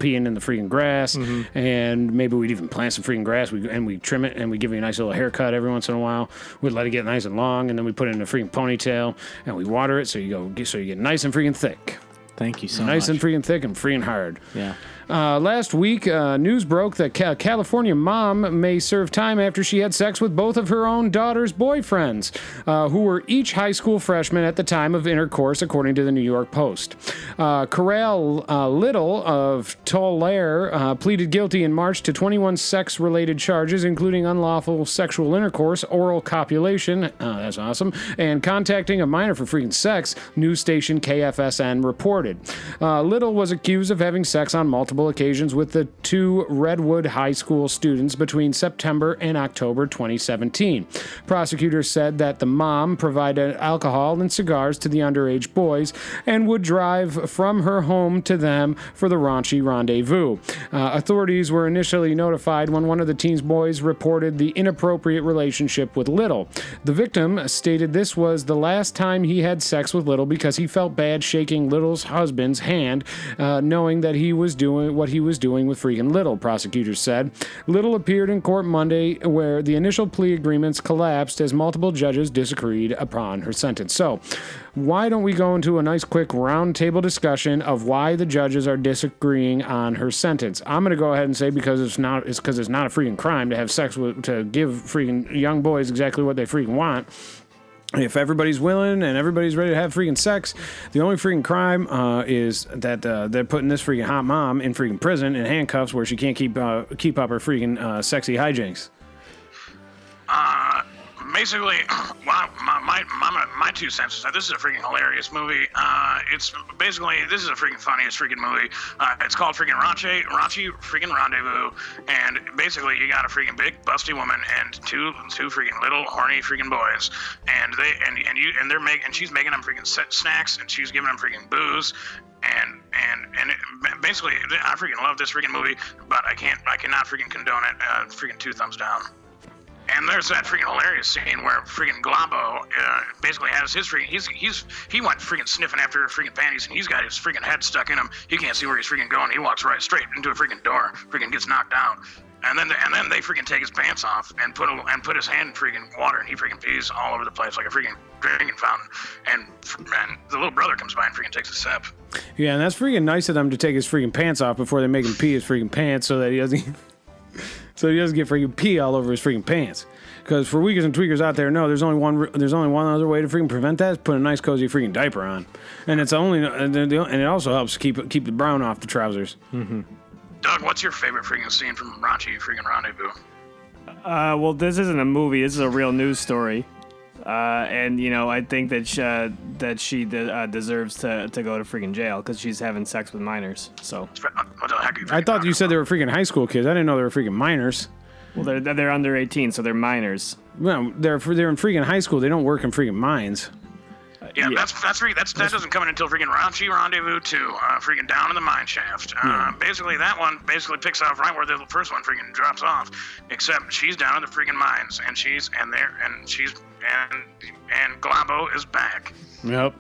peeing in the freaking grass, and maybe we'd even plant some freaking grass. We'd trim it and we give you a nice little haircut every once in a while. We'd let it get nice and long, and then we put it in a freaking ponytail and we water it so you get nice and freaking thick. Thank you so much. Nice and freaking thick and freaking hard. Yeah. Last week, news broke that California mom may serve time after she had sex with both of her own daughter's boyfriends, who were each high school freshmen at the time of intercourse, according to the New York Post. Corral Little of Tulare pleaded guilty in March to 21 sex-related charges, including unlawful sexual intercourse, oral copulation, that's awesome, and contacting a minor for freaking sex, news station KFSN reported. Little was accused of having sex on multiple occasions with the 2 Redwood High School students between September and October 2017. Prosecutors said that the mom provided alcohol and cigars to the underage boys and would drive from her home to them for the raunchy rendezvous. Authorities were initially notified when one of the teen's boys reported the inappropriate relationship with Little. The victim stated this was the last time he had sex with Little because he felt bad shaking Little's husband's hand, knowing that he was doing what he was doing with freaking Little, prosecutors said. Little appeared in court Monday, where the initial plea agreements collapsed as multiple judges disagreed upon her sentence. So, why don't we go into a nice quick roundtable discussion of why the judges are disagreeing on her sentence? I'm going to go ahead and say because it's not a freaking crime to have sex with, to give freaking young boys exactly what they freaking want. if everybody's willing and everybody's ready to have freaking sex, the only freaking crime is that they're putting this freaking hot mom in freaking prison in handcuffs where she can't keep up her freaking sexy hijinks. Basically, well, my 2 cents is that this is a freaking hilarious movie. This is a freaking funniest freaking movie. It's called freaking Rachi freaking Rendezvous, and basically you got a freaking big busty woman and two freaking little horny freaking boys, and she's making them freaking snacks and she's giving them freaking booze. Basically, I freaking love this freaking movie, but I cannot freaking condone it. Freaking 2 thumbs down. And there's that freaking hilarious scene where freaking Glabo basically has his freaking he went freaking sniffing after her freaking panties, and he's got his freaking head stuck in him. He can't see where he's freaking going. He walks right straight into a freaking door. Freaking gets knocked down. And then they freaking take his pants off and put his hand in freaking water, and he freaking pees all over the place like a freaking drinking fountain. And the little brother comes by and freaking takes a sip. Yeah, and that's freaking nice of them to take his freaking pants off before they make him pee his freaking pants so that he doesn't. So he doesn't get freaking pee all over his freaking pants. Because for weakers and tweakers out there, no, there's only one other way to freaking prevent that: is put a nice cozy freaking diaper on, and it also helps keep the brown off the trousers. Mm-hmm. Doug, what's your favorite freaking scene from Rachi freaking Rendezvous? Well, this isn't a movie. This is a real news story. And I think that she deserves to go to freaking jail because she's having sex with minors. So what the heck are you I thought you said they were freaking high school kids. I didn't know they were freaking minors. Well, they're under 18, so they're minors. Well, they're in freaking high school. They don't work in freaking mines. Yeah, that doesn't come in until freaking Rachi Rendezvous 2, freaking down in the mine shaft. Basically, that one picks off right where the first one freaking drops off, except she's down in the freaking mines, and Glabo is back. Yep.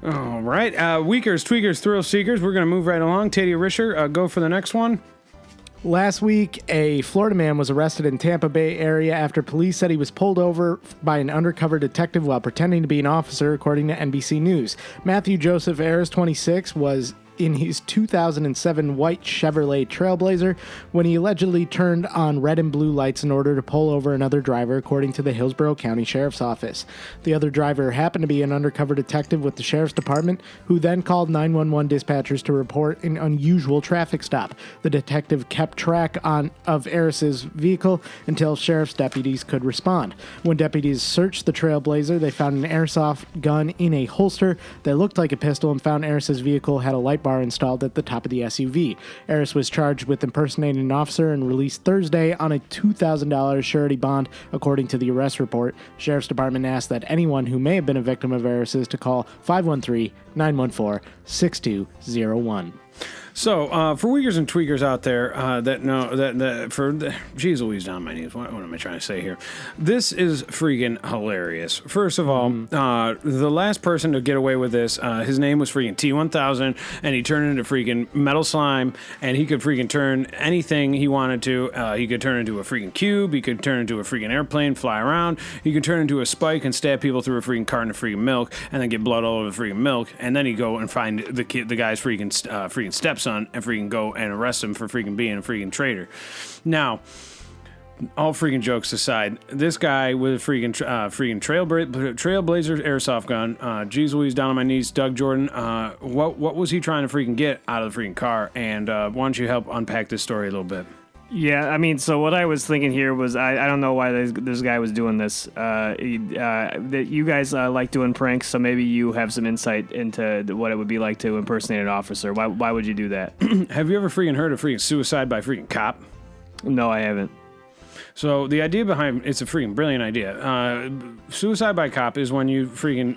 All right, Weakers, Tweakers, Thrill Seekers. We're gonna move right along. Taddea Risher, go for the next one. Last week, a Florida man was arrested in Tampa Bay area after police said he was pulled over by an undercover detective while pretending to be an officer, according to NBC News. Matthew Joseph Ayers, 26, was in his 2007 white Chevrolet Trailblazer when he allegedly turned on red and blue lights in order to pull over another driver, according to the Hillsborough County Sheriff's Office. The other driver happened to be an undercover detective with the Sheriff's Department, who then called 911 dispatchers to report an unusual traffic stop. The detective kept track of Ayers' vehicle until Sheriff's deputies could respond. When deputies searched the Trailblazer, they found an airsoft gun in a holster that looked like a pistol and found Ayers' vehicle had a light bar installed at the top of the SUV. Ayers was charged with impersonating an officer and released Thursday on a $2,000 surety bond, according to the arrest report. Sheriff's Department asked that anyone who may have been a victim of Ayers' to call 513-914-6201. So, for Weakers and Tweakers out there geez Louise, down my knees. What am I trying to say here? This is freaking hilarious. First of all, the last person to get away with this, his name was freaking T1000, and he turned into freaking metal slime, and he could freaking turn anything he wanted to. He could turn into a freaking cube. He could turn into a freaking airplane, fly around. He could turn into a spike and stab people through a freaking carton of freaking milk, and then get blood all over the freaking milk, and then he'd go and find the guy's freaking stepson and freaking go and arrest him for freaking being a freaking traitor. Now, all freaking jokes aside, this guy with a freaking Trailblazer airsoft gun, geez Louise, down on my knees, Doug Jordan, what was he trying to freaking get out of the freaking car? And why don't you help unpack this story a little bit? Yeah, I mean, so what I was thinking here was I don't know why this guy was doing this. That you guys like doing pranks, so maybe you have some insight into what it would be like to impersonate an officer. Why would you do that? Have you ever freaking heard of freaking suicide by freaking cop? No, I haven't. So the idea behind it's a freaking brilliant idea. Suicide by cop is when you run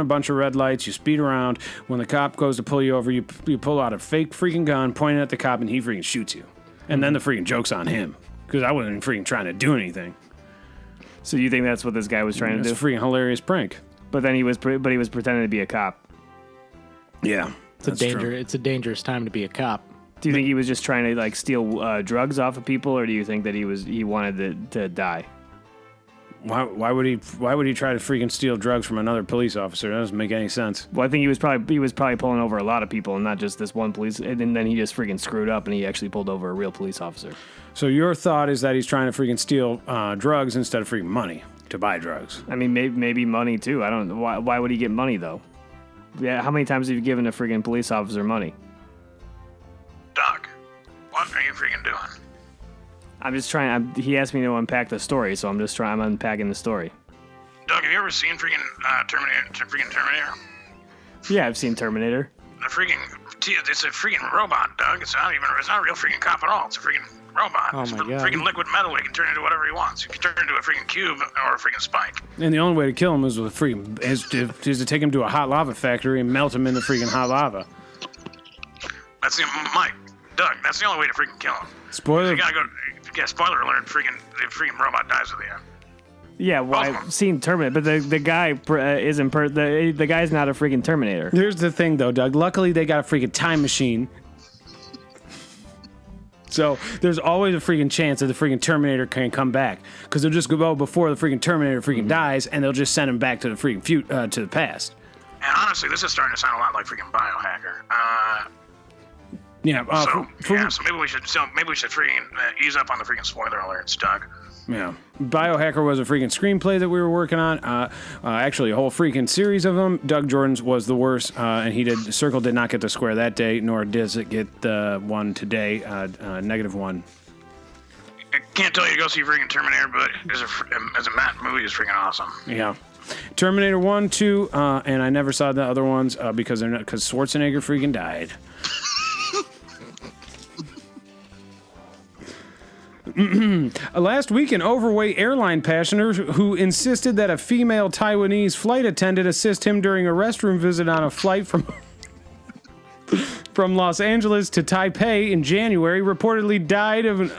a bunch of red lights, you speed around. When the cop goes to pull you over, you pull out a fake freaking gun, point it at the cop, and he freaking shoots you. And then the freaking joke's on him because I wasn't freaking trying to do anything. So you think that's what this guy was trying to do? It's a freaking hilarious prank. But then he was pretending to be a cop. Yeah, it's a dangerous time to be a cop. Do you think he was just trying to steal drugs off of people, or do you think that he wanted to die? Why would he try to freaking steal drugs from another police officer? That doesn't make any sense. Well, I think he was probably pulling over a lot of people and not just this one police. And then he just freaking screwed up and he actually pulled over a real police officer. So your thought is that he's trying to freaking steal drugs instead of freaking money to buy drugs. I mean, maybe money too. I don't know. Why would he get money though? Yeah, how many times have you given a freaking police officer money? Doug, what are you freaking doing? I'm just trying. He asked me to unpack the story, so I'm unpacking the story. Doug, have you ever seen freaking Terminator? Yeah, I've seen Terminator. It's a freaking robot, Doug. It's not a real freaking cop at all. It's a freaking robot. Oh It's my God. freaking liquid metal. He can turn into whatever he wants. He can turn into a freaking cube or a freaking spike. And the only way to kill him is to take him to a hot lava factory and melt him in the freaking hot lava. That's Doug, that's the only way to freaking kill him. Spoiler. You gotta go. Yeah, spoiler alert. The freaking robot dies at the end. Yeah, well, I've seen Terminator, but the guy isn't the guy's not a freaking Terminator. Here's the thing, though, Doug. Luckily, they got a freaking time machine. So there's always a freaking chance that the freaking Terminator can come back, because they'll just go before the freaking Terminator freaking dies, and they'll just send him back to the freaking to the past. And honestly, this is starting to sound a lot like freaking Biohacker. Yeah. So maybe we should freaking ease up on the freaking spoiler alerts, Doug. Yeah. Biohacker was a freaking screenplay that we were working on. Actually, a whole freaking series of them. Doug Jordan's was the worst, and Circle did not get the square that day, nor does it get the one today, -1. I can't tell you to go see freaking Terminator, but as a Matt movie, is freaking awesome. Yeah. Terminator 1, 2, and I never saw the other ones because Schwarzenegger freaking died. Last week, an overweight airline passenger who insisted that a female Taiwanese flight attendant assist him during a restroom visit on a flight from Los Angeles to Taipei in January reportedly died of an...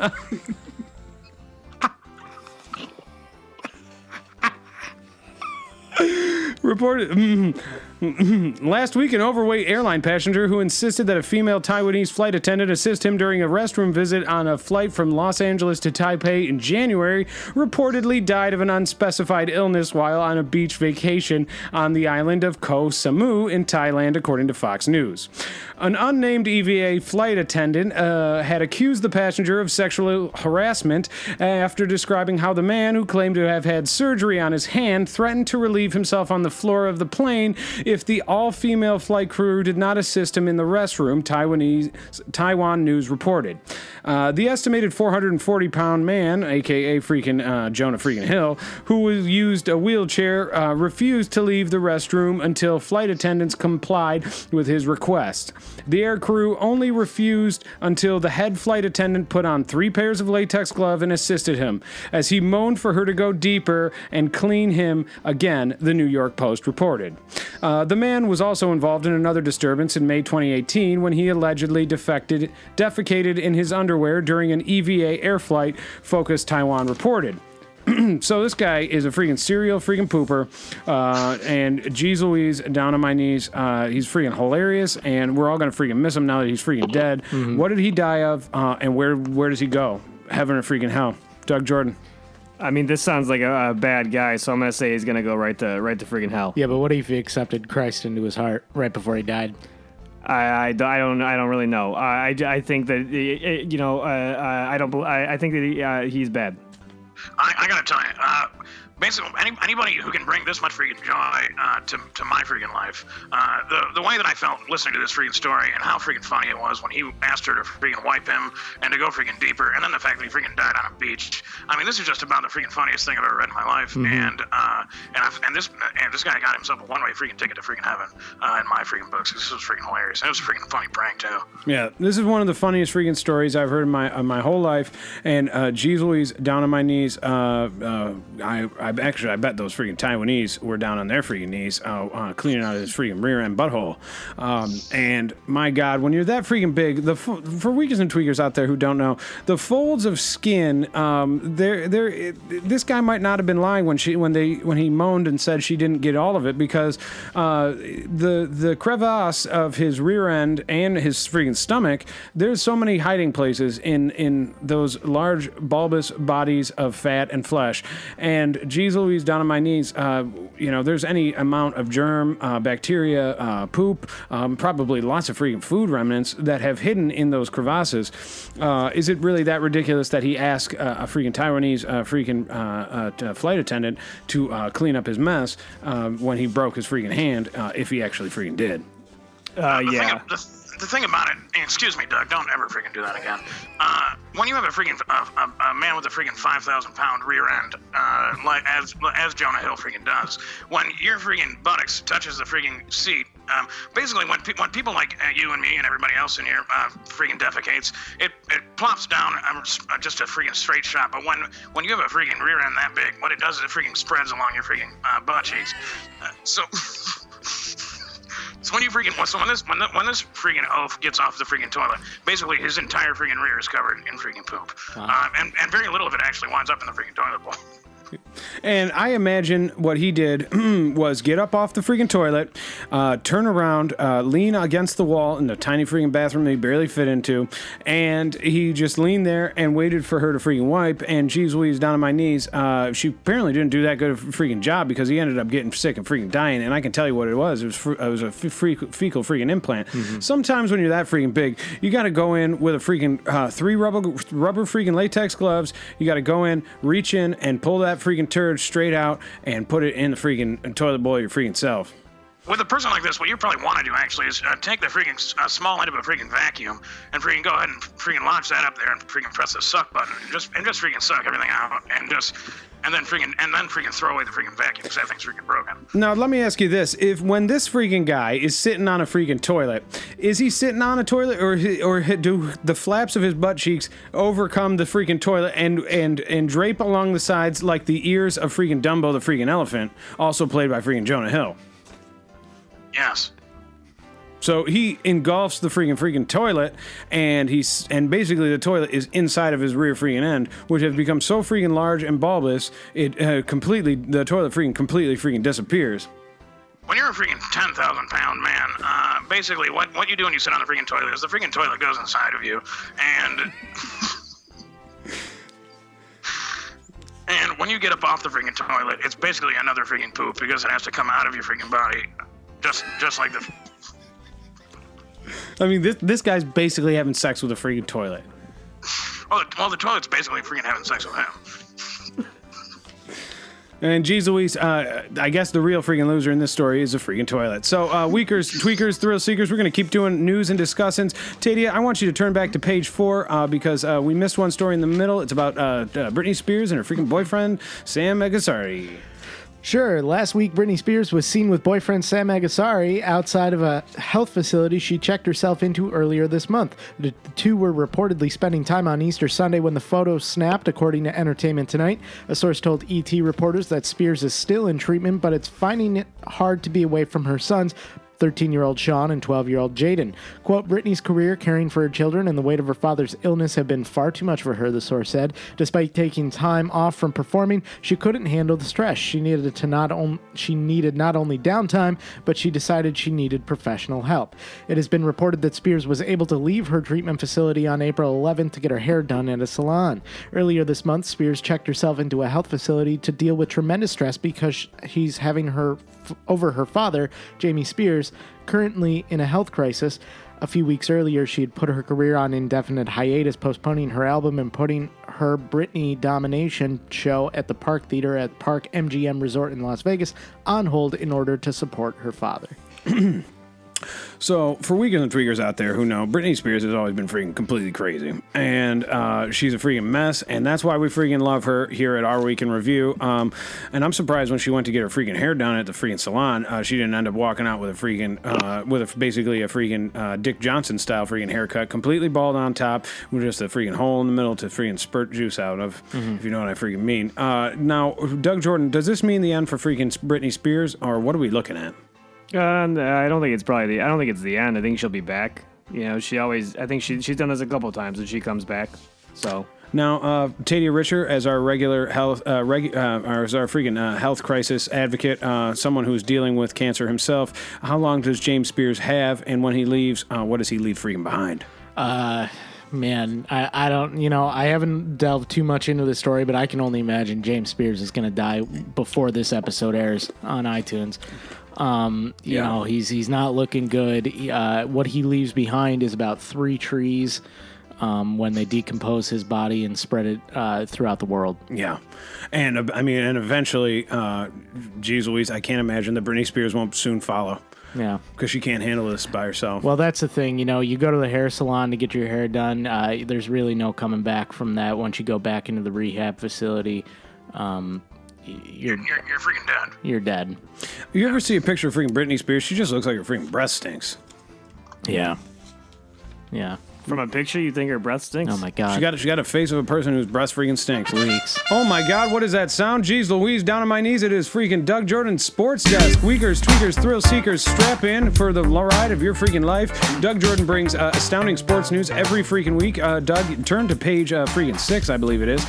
Last week, an overweight airline passenger who insisted that a female Taiwanese flight attendant assist him during a restroom visit on a flight from Los Angeles to Taipei in January reportedly died of an unspecified illness while on a beach vacation on the island of Koh Samu in Thailand, according to Fox News. An unnamed EVA flight attendant had accused the passenger of sexual harassment after describing how the man, who claimed to have had surgery on his hand, threatened to relieve himself on the floor of the plane if the all-female flight crew did not assist him in the restroom, Taiwan News reported. The estimated 440-pound man, a.k.a. freaking Jonah freaking Hill, who used a wheelchair, refused to leave the restroom until flight attendants complied with his request. The air crew only refused until the head flight attendant put on 3 pairs of latex gloves and assisted him, as he moaned for her to go deeper and clean him again, the New York Post reported. The man was also involved in another disturbance in May 2018 when he allegedly defecated in his underwear during an EVA air flight, Focus Taiwan reported. So this guy is a freaking serial freaking pooper, and geez Louise, down on my knees. He's freaking hilarious, and we're all gonna freaking miss him now that he's freaking dead. Mm-hmm. What did he die of, and where does he go? Heaven or freaking hell? Doug Jordan. I mean, this sounds like a bad guy, so I'm gonna say he's gonna go right to freaking hell. Yeah, but what if he accepted Christ into his heart right before he died? I don't really know. I think that I think that he's bad. I gotta tell you, basically, anybody who can bring this much freaking joy to my freaking life, the way that I felt listening to this freaking story and how freaking funny it was when he asked her to freaking wipe him and to go freaking deeper, and then the fact that he freaking died on a beach. I mean, this is just about the freaking funniest thing I've ever read in my life, and this guy got himself a one-way freaking ticket to freaking heaven in my freaking books. This was freaking hilarious. And it was a freaking funny prank too. Yeah, this is one of the funniest freaking stories I've heard in my whole life. And geez Louise, down on my knees. I bet those freaking Taiwanese were down on their freaking knees, cleaning out his freaking rear end butthole. And my God, when you're that freaking big, for weakers and tweakers out there who don't know, the folds of skin, this guy might not have been lying when he moaned and said she didn't get all of it, because the crevasse of his rear end and his freaking stomach, there's so many hiding places in those large bulbous bodies of fat and flesh. And geez Louise, down on my knees, there's any amount of germ, bacteria, poop, probably lots of freaking food remnants that have hidden in those crevasses. Is it really that ridiculous that he asked a freaking Taiwanese flight attendant to clean up his mess when he broke his freaking hand, if he actually freaking did? Yeah. The thing about it, excuse me, Doug, don't ever freaking do that again. When you have a freaking a man with a freaking 5,000-pound rear end, like as Jonah Hill freaking does, when your freaking buttocks touches the freaking seat, basically when people like you and me and everybody else in here freaking defecates, it plops down just a freaking straight shot. But when you have a freaking rear end that big, what it does is it freaking spreads along your freaking butt cheeks. So when this freaking oaf gets off the freaking toilet, basically his entire freaking rear is covered in freaking poop. Wow. And very little of it actually winds up in the freaking toilet bowl. And I imagine what he did was get up off the freaking toilet, turn around, lean against the wall in the tiny freaking bathroom that he barely fit into, and he just leaned there and waited for her to freaking wipe. And geez Louise, down on my knees, she apparently didn't do that good of a freaking job because he ended up getting sick and freaking dying. And I can tell you what it was. It was a fecal freaking implant. Mm-hmm. Sometimes when you're that freaking big, you got to go in with a freaking 3 rubber freaking latex gloves. You got to go in, reach in, and pull that freaking turd straight out and put it in the freaking toilet bowl of your freaking self. With a person like this, what you probably want to do actually is take the freaking small end of a freaking vacuum and freaking go ahead and freaking launch that up there and freaking press the suck button and just freaking suck everything out and then freaking throw away the freaking vacuum because that thing's freaking broken. Now let me ask you this: when this freaking guy is sitting on a freaking toilet, is he sitting on a toilet or do the flaps of his butt cheeks overcome the freaking toilet and drape along the sides like the ears of freaking Dumbo the freaking elephant, also played by freaking Jonah Hill? Yes. So he engulfs the freaking toilet, and basically the toilet is inside of his rear freaking end, which has become so freaking large and bulbous, the toilet completely freaking disappears. When you're a freaking 10,000-pound man, basically what you do when you sit on the freaking toilet is the freaking toilet goes inside of you, and when you get up off the freaking toilet, it's basically another freaking poop because it has to come out of your freaking body, just like the. I mean, this guy's basically having sex with a freaking toilet. Well, the toilet's basically freaking having sex with him. And geez Louise, I guess the real freaking loser in this story is a freaking toilet. So, Weakers, Tweakers, Thrill Seekers, we're going to keep doing news and discussings. Taddea, I want you to turn back to page 4 because we missed one story in the middle. It's about Britney Spears and her freaking boyfriend, Sam Agasari. Sure. Last week, Britney Spears was seen with boyfriend Sam Agasari outside of a health facility she checked herself into earlier this month. The two were reportedly spending time on Easter Sunday when the photo snapped, according to Entertainment Tonight. A source told ET reporters that Spears is still in treatment, but it's finding it hard to be away from her sons, 13-year-old Sean and 12-year-old Jaden. Quote, Britney's career, caring for her children, and the weight of her father's illness have been far too much for her, the source said. Despite taking time off from performing, she couldn't handle the stress. She needed not only downtime, but she decided she needed professional help. It has been reported that Spears was able to leave her treatment facility on April 11th to get her hair done at a salon. Earlier this month, Spears checked herself into a health facility to deal with tremendous stress because he's having her over her father, Jamie Spears, currently in a health crisis. A few weeks earlier, she had put her career on indefinite hiatus, postponing her album and putting her Britney Domination show at the Park Theater at Park MGM Resort in Las Vegas on hold in order to support her father. So, for Weakers and Tweakers out there who know, Britney Spears has always been freaking completely crazy. And she's a freaking mess, and that's why we freaking love her here at Our Week in Review. And I'm surprised when she went to get her freaking hair done at the freaking salon, she didn't end up walking out with a freaking, basically a freaking Dick Johnson-style freaking haircut, completely bald on top, with just a freaking hole in the middle to freaking spurt juice out of, if you know what I freaking mean. Now, Doug Jordan, does this mean the end for freaking Britney Spears, or what are we looking at? I don't think it's the end. I think she'll be back. You know, I think she's done this a couple times and she comes back. So now, Taddea Richer, as our regular health, as our freaking health crisis advocate, someone who's dealing with cancer himself. How long does James Spears have, and when he leaves, what does he leave freaking behind? Man, I don't, I haven't delved too much into the story, but I can only imagine James Spears is going to die before this episode airs on iTunes. You know, he's not looking good. What he leaves behind is about 3 trees when they decompose his body and spread it throughout the world. Yeah. And and eventually, geez Louise, I can't imagine that Britney Spears won't soon follow. Yeah. Because she can't handle this by herself. Well, that's the thing. You go to the hair salon to get your hair done. There's really no coming back from that. Once you go back into the rehab facility, you're freaking dead. You're dead. You ever see a picture of freaking Britney Spears? She just looks like her freaking breath stinks. Yeah. Yeah. From a picture, you think her breath stinks? Oh, my God. She got a face of a person whose breath freaking stinks. Leaks. Oh, my God. What is that sound? Jeez Louise, down on my knees. It is freaking Doug Jordan's Sports Desk. Weakers, tweakers, thrill seekers, strap in for the ride of your freaking life. Doug Jordan brings astounding sports news every freaking week. Doug, turn to page freaking 6, I believe it is.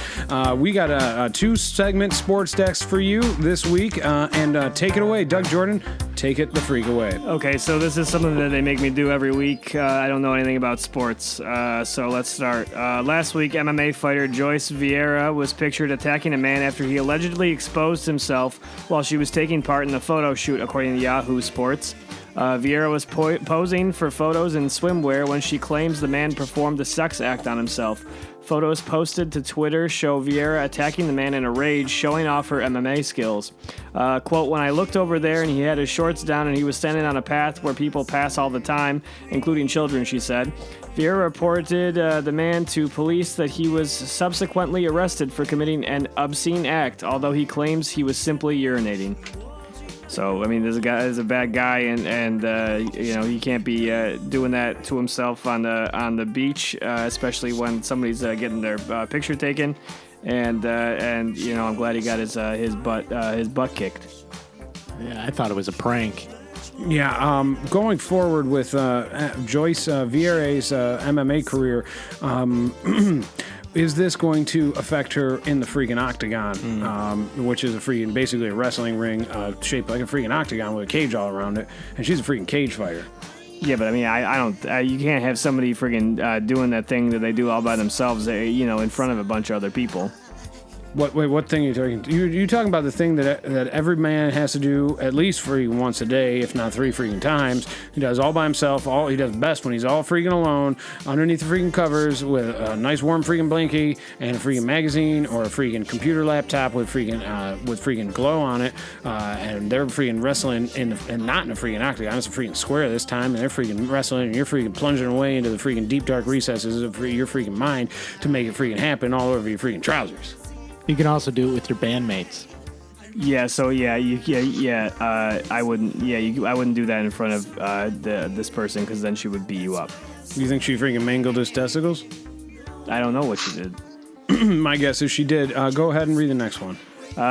We got a 2-segment Sports Desk for you this week. And take it away, Doug Jordan. Take it the freak away. Okay, so this is something that they make me do every week. I don't know anything about sports, so let's start. Last week, MMA fighter Joyce Vieira was pictured attacking a man after he allegedly exposed himself while she was taking part in the photo shoot, according to Yahoo Sports. Vieira was posing for photos in swimwear when she claims the man performed a sex act on himself. Photos posted to Twitter show Vieira attacking the man in a rage, showing off her MMA skills. Quote, when I looked over there and he had his shorts down and he was standing on a path where people pass all the time, including children, she said. Vieira reported the man to police that he was subsequently arrested for committing an obscene act, although he claims he was simply urinating. So, there's a bad guy, and he can't be doing that to himself on the beach, especially when somebody's getting their picture taken. And I'm glad he got his butt kicked. Yeah, I thought it was a prank. Yeah, going forward with Joyce Vieira's MMA career, is this going to affect her in the freaking octagon, which is basically a wrestling ring shaped like a freaking octagon with a cage all around it, and she's a freaking cage fighter. Yeah, but I don't. You can't have somebody freaking doing that thing that they do all by themselves, in front of a bunch of other people. What thing are you talking? You talking about the thing that every man has to do at least freaking once a day, if not 3 freaking times. He does all by himself. He does best when he's all freaking alone, underneath the freaking covers with a nice warm freaking blankie and a freaking magazine or a freaking computer laptop with freaking glow on it. And they're freaking wrestling and not in a freaking octagon. It's a freaking square this time, and they're freaking wrestling, and you're freaking plunging away into the freaking deep dark recesses of your freaking mind to make it freaking happen all over your freaking trousers. You can also do it with your bandmates. Yeah. So I wouldn't. Yeah, I wouldn't do that in front of this person because then she would beat you up. You think she freaking mangled his testicles? I don't know what she did. My guess is she did. Go ahead and read the next one.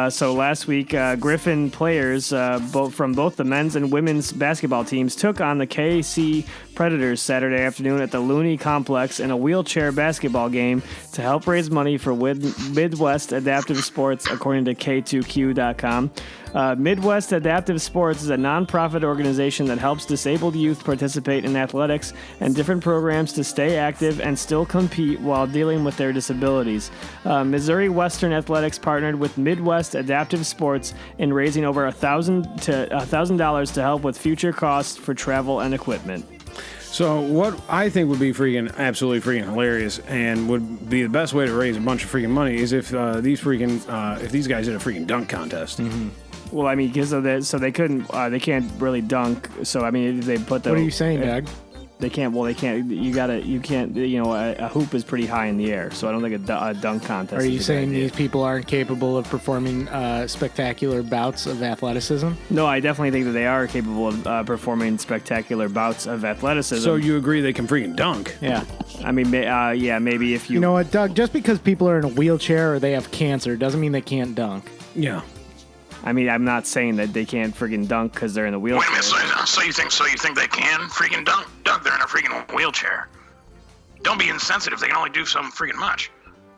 So last week, Griffin players from both the men's and women's basketball teams took on the KC Predators Saturday afternoon at the Looney Complex in a wheelchair basketball game to help raise money for Midwest Adaptive Sports, according to K2Q.com. Midwest Adaptive Sports is a nonprofit organization that helps disabled youth participate in athletics and different programs to stay active and still compete while dealing with their disabilities. Missouri Western Athletics partnered with Midwest Adaptive Sports in raising over $1,000 to help with future costs for travel and equipment. So what I think would be absolutely freaking hilarious and would be the best way to raise a bunch of freaking money is if these guys did a freaking dunk contest. Mm-hmm. Well, because of that, so they can't really dunk. So they put the. What are you saying, Doug? They can't. Well, they can't. You can't. A hoop is pretty high in the air, so I don't think a dunk contest. Are you saying these people aren't capable of performing spectacular bouts of athleticism? No, I definitely think that they are capable of performing spectacular bouts of athleticism. So you agree they can freaking dunk? Yeah. Maybe if you. You know what, Doug? Just because people are in a wheelchair or they have cancer doesn't mean they can't dunk. Yeah. I'm not saying that they can't freaking dunk because they're in a wheelchair. Wait a minute, so you think they can freaking dunk? Doug, they're in a freaking wheelchair. Don't be insensitive. They can only do so freaking much.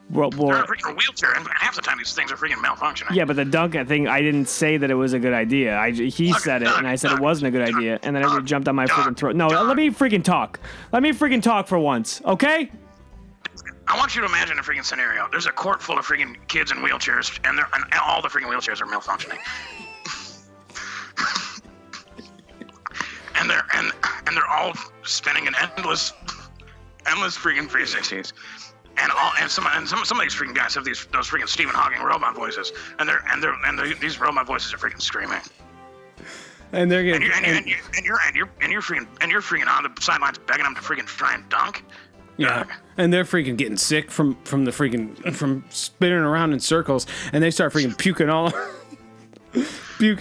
Well, they're in a freaking wheelchair, and half the time these things are freaking malfunctioning. Yeah, but the dunk thing, I didn't say that it was a good idea. He said it, and I said it wasn't a good idea, and then everybody jumped on my freaking throat. No, let me freaking talk. Let me freaking talk for once, okay? I want you to imagine a freaking scenario. There's a court full of freaking kids in wheelchairs, and all the freaking wheelchairs are malfunctioning. and they're all spinning in endless freaking 360s. And some of these freaking guys have those freaking Stephen Hawking robot voices, and these robot voices are freaking screaming. And they're getting you're freaking on the sidelines begging them to freaking try and dunk. Yeah, and they're freaking getting sick from spinning around in circles, and they start freaking puking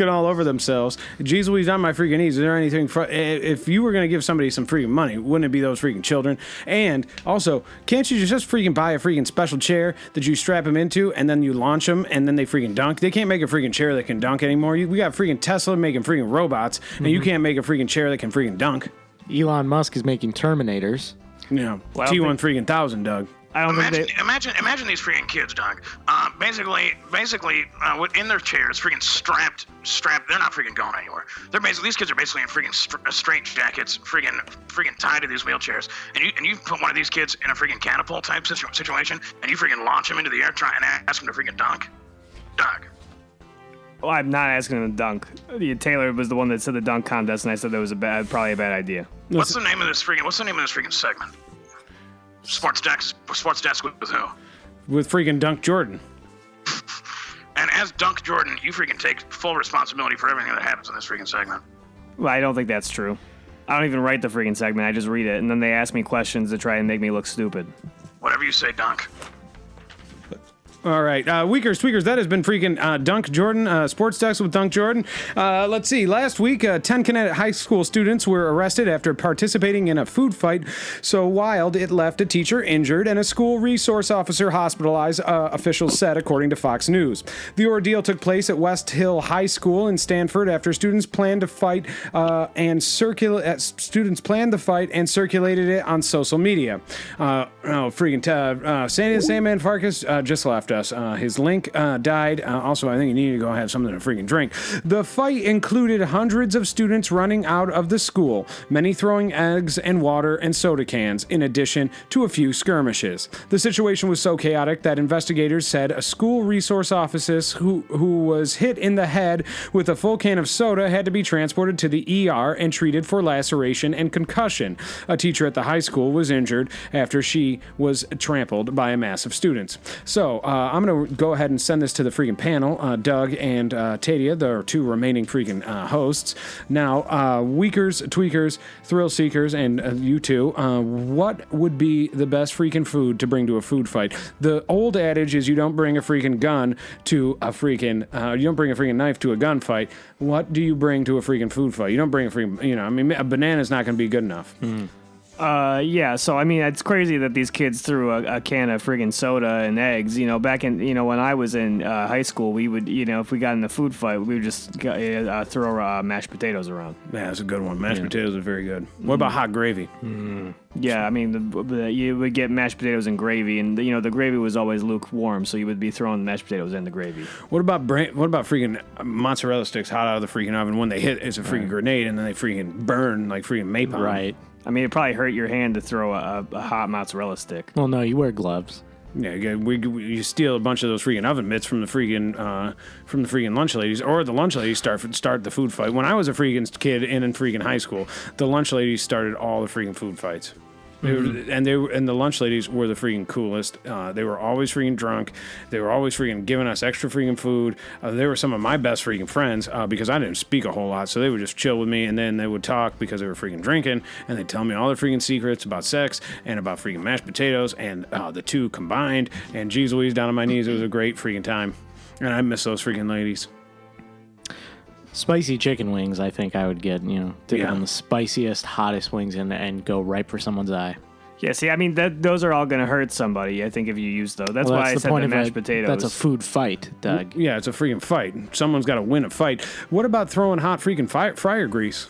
all over themselves. Jeez Louise, on my freaking knees. Is there anything if you were going to give somebody some freaking money, wouldn't it be those freaking children? And also, can't you just freaking buy a freaking special chair that you strap them into, and then you launch them, and then they freaking dunk? They can't make a freaking chair that can dunk anymore. We got freaking Tesla making freaking robots, and you can't make a freaking chair that can freaking dunk. Elon Musk is making Terminators. Yeah, T1 freaking 1000, Doug. I don't imagine these freaking kids, Doug. Basically, in their chairs, freaking strapped. They're not freaking going anywhere. These kids are basically in freaking straight jackets, freaking tied to these wheelchairs. And you put one of these kids in a freaking catapult type situation, and you freaking launch them into the air, try and ask them to freaking dunk. Doug. Well, I'm not asking him to dunk. Taylor was the one that said the dunk contest, and I said that was probably a bad idea. What's the name of this freaking segment? Sports desk with who? With freaking Dunk Jordan. And as Dunk Jordan, you freaking take full responsibility for everything that happens in this freaking segment. Well, I don't think that's true. I don't even write the freaking segment. I just read it, and then they ask me questions to try and make me look stupid. Whatever you say, Dunk. All right, Weakers, Tweakers, that has been freaking Dunk Jordan, Sports Desk with Dunk Jordan. Let's see, last week, 10 Connecticut high school students were arrested after participating in a food fight so wild it left a teacher injured and a school resource officer hospitalized, officials said, according to Fox News. The ordeal took place at West Hill High School in Stanford after students planned to fight and circulated it on social media. Sandy the Sandman Farkas just left us. His link died. Also, I think you need to go have something to freaking drink. The fight included hundreds of students running out of the school, many throwing eggs and water and soda cans, in addition to a few skirmishes. The situation was so chaotic that investigators said a school resource officer who was hit in the head with a full can of soda had to be transported to the ER and treated for laceration and concussion. A teacher at the high school was injured after she was trampled by a mass of students. So, I'm going to go ahead and send this to the freaking panel, Doug and Taddea, the two remaining freaking hosts. Now, Weakers, Tweakers, Thrill Seekers, and you two, what would be the best freaking food to bring to a food fight? The old adage is you don't bring a freaking gun to a freaking, you don't bring a freaking knife to a gunfight. What do you bring to a freaking food fight? You don't bring a freaking, a banana's not going to be good enough. Yeah, so I mean, it's crazy that these kids threw a can of friggin' soda and eggs. Back in, when I was in high school, we would, if we got in a food fight, we would just throw mashed potatoes around. Yeah, that's a good one. Mashed potatoes are very good. What about hot gravy? Yeah, I mean, you would get mashed potatoes and gravy, and the gravy was always lukewarm, so you would be throwing mashed potatoes in the gravy. What about freaking mozzarella sticks hot out of the freaking oven? When they hit, it's a freaking grenade, and then they freaking burn like freaking napalm. Right. I mean, it probably hurt your hand to throw a hot mozzarella stick. Well, no, you wear gloves. Yeah, you steal a bunch of those freaking oven mitts from the freaking lunch ladies, or the lunch ladies start the food fight. When I was a freaking kid in freaking high school, the lunch ladies started all the freaking food fights. And the lunch ladies were the freaking coolest. They were always freaking drunk. They were always freaking giving us extra freaking food. They were some of my best freaking friends because I didn't speak a whole lot, so they would just chill with me, and then they would talk because they were freaking drinking, and they'd tell me all their freaking secrets about sex and about freaking mashed potatoes, and the two combined, and geez Louise, down on my knees. It was a great freaking time, and I miss those freaking ladies. Spicy chicken wings, I think I would get, dip it on the spiciest, hottest wings and go right for someone's eye. Yeah, see, I mean, those are all going to hurt somebody, I think, if you use those. That's why I said the mashed potatoes. That's a food fight, Doug. Yeah, it's a freaking fight. Someone's got to win a fight. What about throwing hot freaking fryer grease?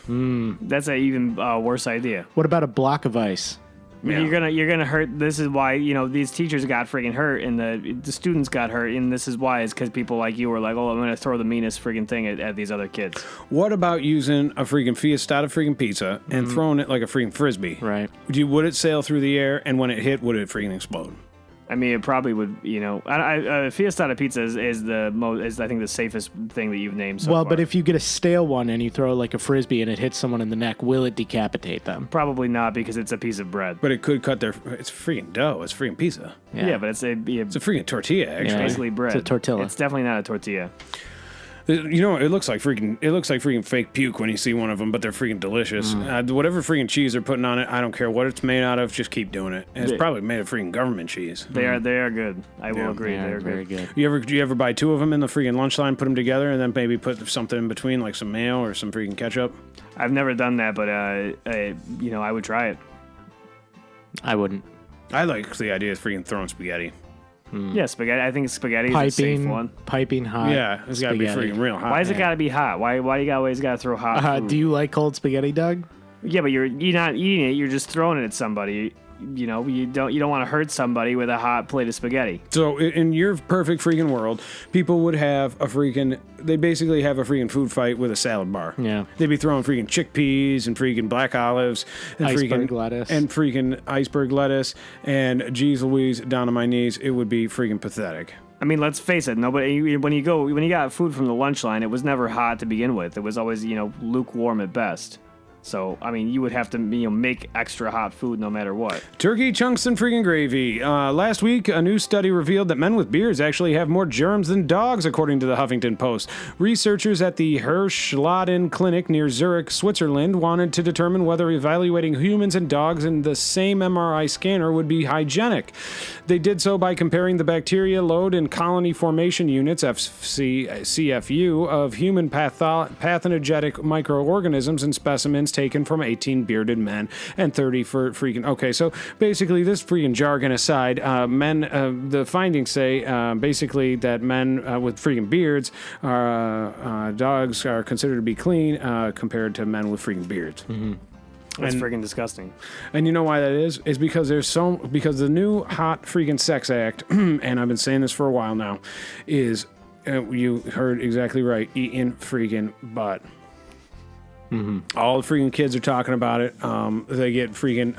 That's an even worse idea. What about a block of ice? Yeah. You're gonna hurt. This is why these teachers got freaking hurt, and the students got hurt, and this is why is because people like you were like, oh, I'm gonna throw the meanest freaking thing at these other kids. What about using a freaking Fiestada freaking pizza and throwing it like a freaking frisbee? Right. Would it sail through the air, and when it hit, would it freaking explode? I mean, it probably would. Fiestada pizza is I think the safest thing that you've named so far. Well, but if you get a stale one and you throw like a frisbee and it hits someone in the neck, will it decapitate them? Probably not, because it's a piece of bread. But it could cut it's freaking dough. It's freaking pizza. Yeah, but it's a freaking tortilla, actually. Yeah. basically bread. It's a tortilla. It's definitely not a tortilla. You know, it looks like freaking fake puke when you see one of them, but they're freaking delicious. Whatever freaking cheese they're putting on it, I don't care what it's made out of, just keep doing it. And it's probably made of freaking government cheese. They are good. I will agree. Yeah, They're very good. good. Do you ever buy two of them in the freaking lunch line, put them together, and then maybe put something in between, like some mayo or some freaking ketchup? I've never done that, but I would try it. I wouldn't. I like the idea of freaking throwing spaghetti. Yeah, spaghetti. I think spaghetti is a safe one. Piping hot. Yeah, it's got to be spaghetti. freaking real hot. Why does it got to be hot? Why you always got to throw hot food? Do you like cold spaghetti, Doug? Yeah, but you're not eating it. You're just throwing it at somebody. You don't want to hurt somebody with a hot plate of spaghetti. So in your perfect freaking world, people would have they basically have a freaking food fight with a salad bar. Yeah. They'd be throwing freaking chickpeas and freaking black olives and Iceberg freaking lettuce. and freaking iceberg lettuce and geez Louise, down on my knees. It would be freaking pathetic. I mean, let's face it. Nobody when you got food from the lunch line, it was never hot to begin with. It was always lukewarm at best. So, I mean, you would have to make extra hot food no matter what. Turkey chunks and freaking gravy. Last week, a new study revealed that men with beards actually have more germs than dogs, according to the Huffington Post. Researchers at the Hirschladen Clinic near Zurich, Switzerland, wanted to determine whether evaluating humans and dogs in the same MRI scanner would be hygienic. They did so by comparing the bacteria load and colony formation units, CFU, of human pathogenic microorganisms and specimens taken from 18 bearded men and 30 for freaking... Okay, so basically, this freaking jargon aside, the findings say basically that men with freaking beards dogs are considered to be clean compared to men with freaking beards. Mm-hmm. That's freaking disgusting. And you know why that is? Is because because the new hot freaking sex act, and I've been saying this for a while now, is you heard exactly right, eating freaking butt. Mm-hmm. All the freaking kids are talking about it. They get freaking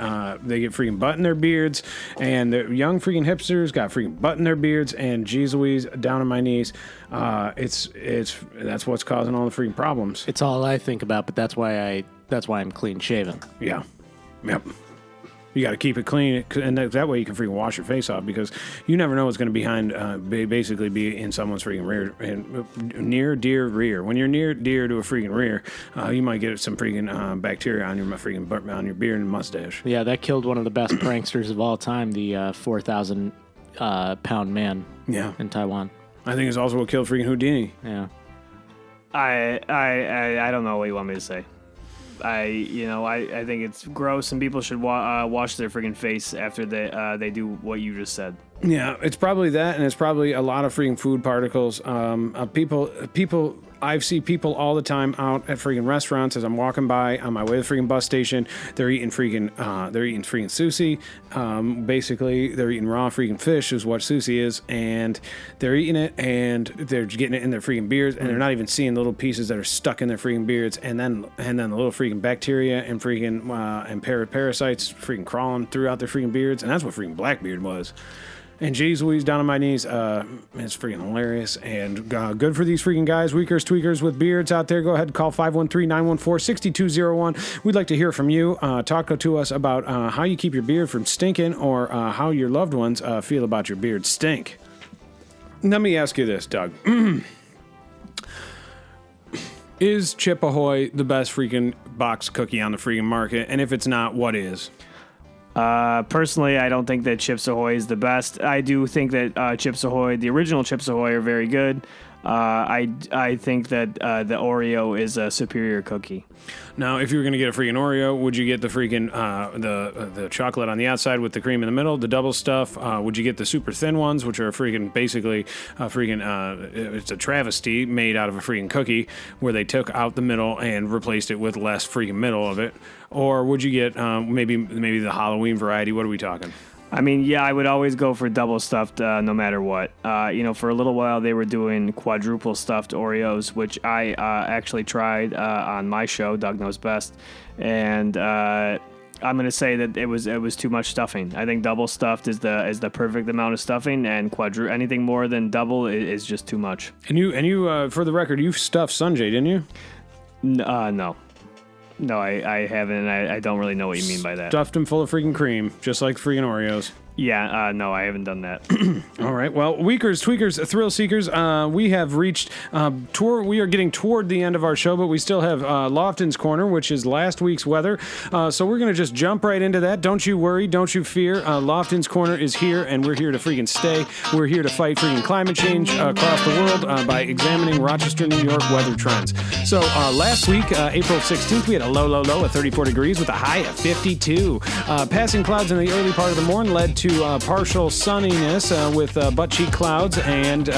butt in their beards, and the young freaking hipsters got freaking butt in their beards. And geez Louise, down on my knees, that's what's causing all the freaking problems. It's all I think about, but that's why I'm clean shaven. Yeah, yep. You got to keep it clean, and that way you can freaking wash your face off, because you never know what's going to basically be in someone's freaking rear, near deer rear. When you're near deer to a freaking rear, you might get some freaking bacteria on your beard and mustache. Yeah, that killed one of the best pranksters of all time, the 4,000 pound man. Yeah. In Taiwan. I think it's also what killed freaking Houdini. Yeah. I don't know what you want me to say. I think it's gross, and people should wash their freaking face after they do what you just said. Yeah, it's probably that, and it's probably a lot of freaking food particles. I see people all the time out at freaking restaurants as I'm walking by on my way to the freaking bus station. They're eating freaking sushi. Basically, they're eating raw freaking fish is what sushi is, and they're eating it, and they're getting it in their freaking beards, and they're not even seeing the little pieces that are stuck in their freaking beards, and then the little freaking bacteria and freaking and parasites freaking crawling throughout their freaking beards, and that's what freaking Blackbeard was. And geez Louise, down on my knees, it's freaking hilarious and good for these freaking guys, weakers, tweakers with beards out there. Go ahead and call 513-914-6201. We'd like to hear from you. Talk to us about how you keep your beard from stinking, or how your loved ones feel about your beard stink. Let me ask you this, Doug. Is Chip Ahoy the best freaking box cookie on the freaking market? And if it's not, what is? Personally, I don't think that Chips Ahoy is the best. I do think that Chips Ahoy, the original Chips Ahoy, are very good. I think that the Oreo is a superior cookie. Now, if you were going to get a freaking Oreo, would you get the freaking the chocolate on the outside with the cream in the middle, the double stuff? Would you get the super thin ones, which are freaking basically it's a travesty made out of a freaking cookie where they took out the middle and replaced it with less freaking middle of it? Or would you get maybe the Halloween variety? What are we talking? I mean, yeah, I would always go for double stuffed no matter what. For a little while they were doing quadruple stuffed Oreos, which I actually tried on my show, Doug Knows Best, and I'm going to say that it was too much stuffing. I think double stuffed is the perfect amount of stuffing, and anything more than double is just too much. And you for the record, you stuffed Sanjay, didn't you? No. No, I haven't, and I don't really know what you mean by that. Stuffed him full of freaking cream, just like freaking Oreos. Yeah, no, I haven't done that. All right. Well, Weakers, Tweakers, Thrill Seekers, we have reached we are getting toward the end of our show, but we still have Lofton's Corner, which is last week's weather. So we're going to just jump right into that. Don't you worry. Don't you fear. Lofton's Corner is here, and we're here to freaking stay. We're here to fight freaking climate change across the world by examining Rochester, New York weather trends. So last week, April 16th, we had a low of 34 degrees with a high of 52. Passing clouds in the early part of the morning led to partial sunniness with butt cheek clouds and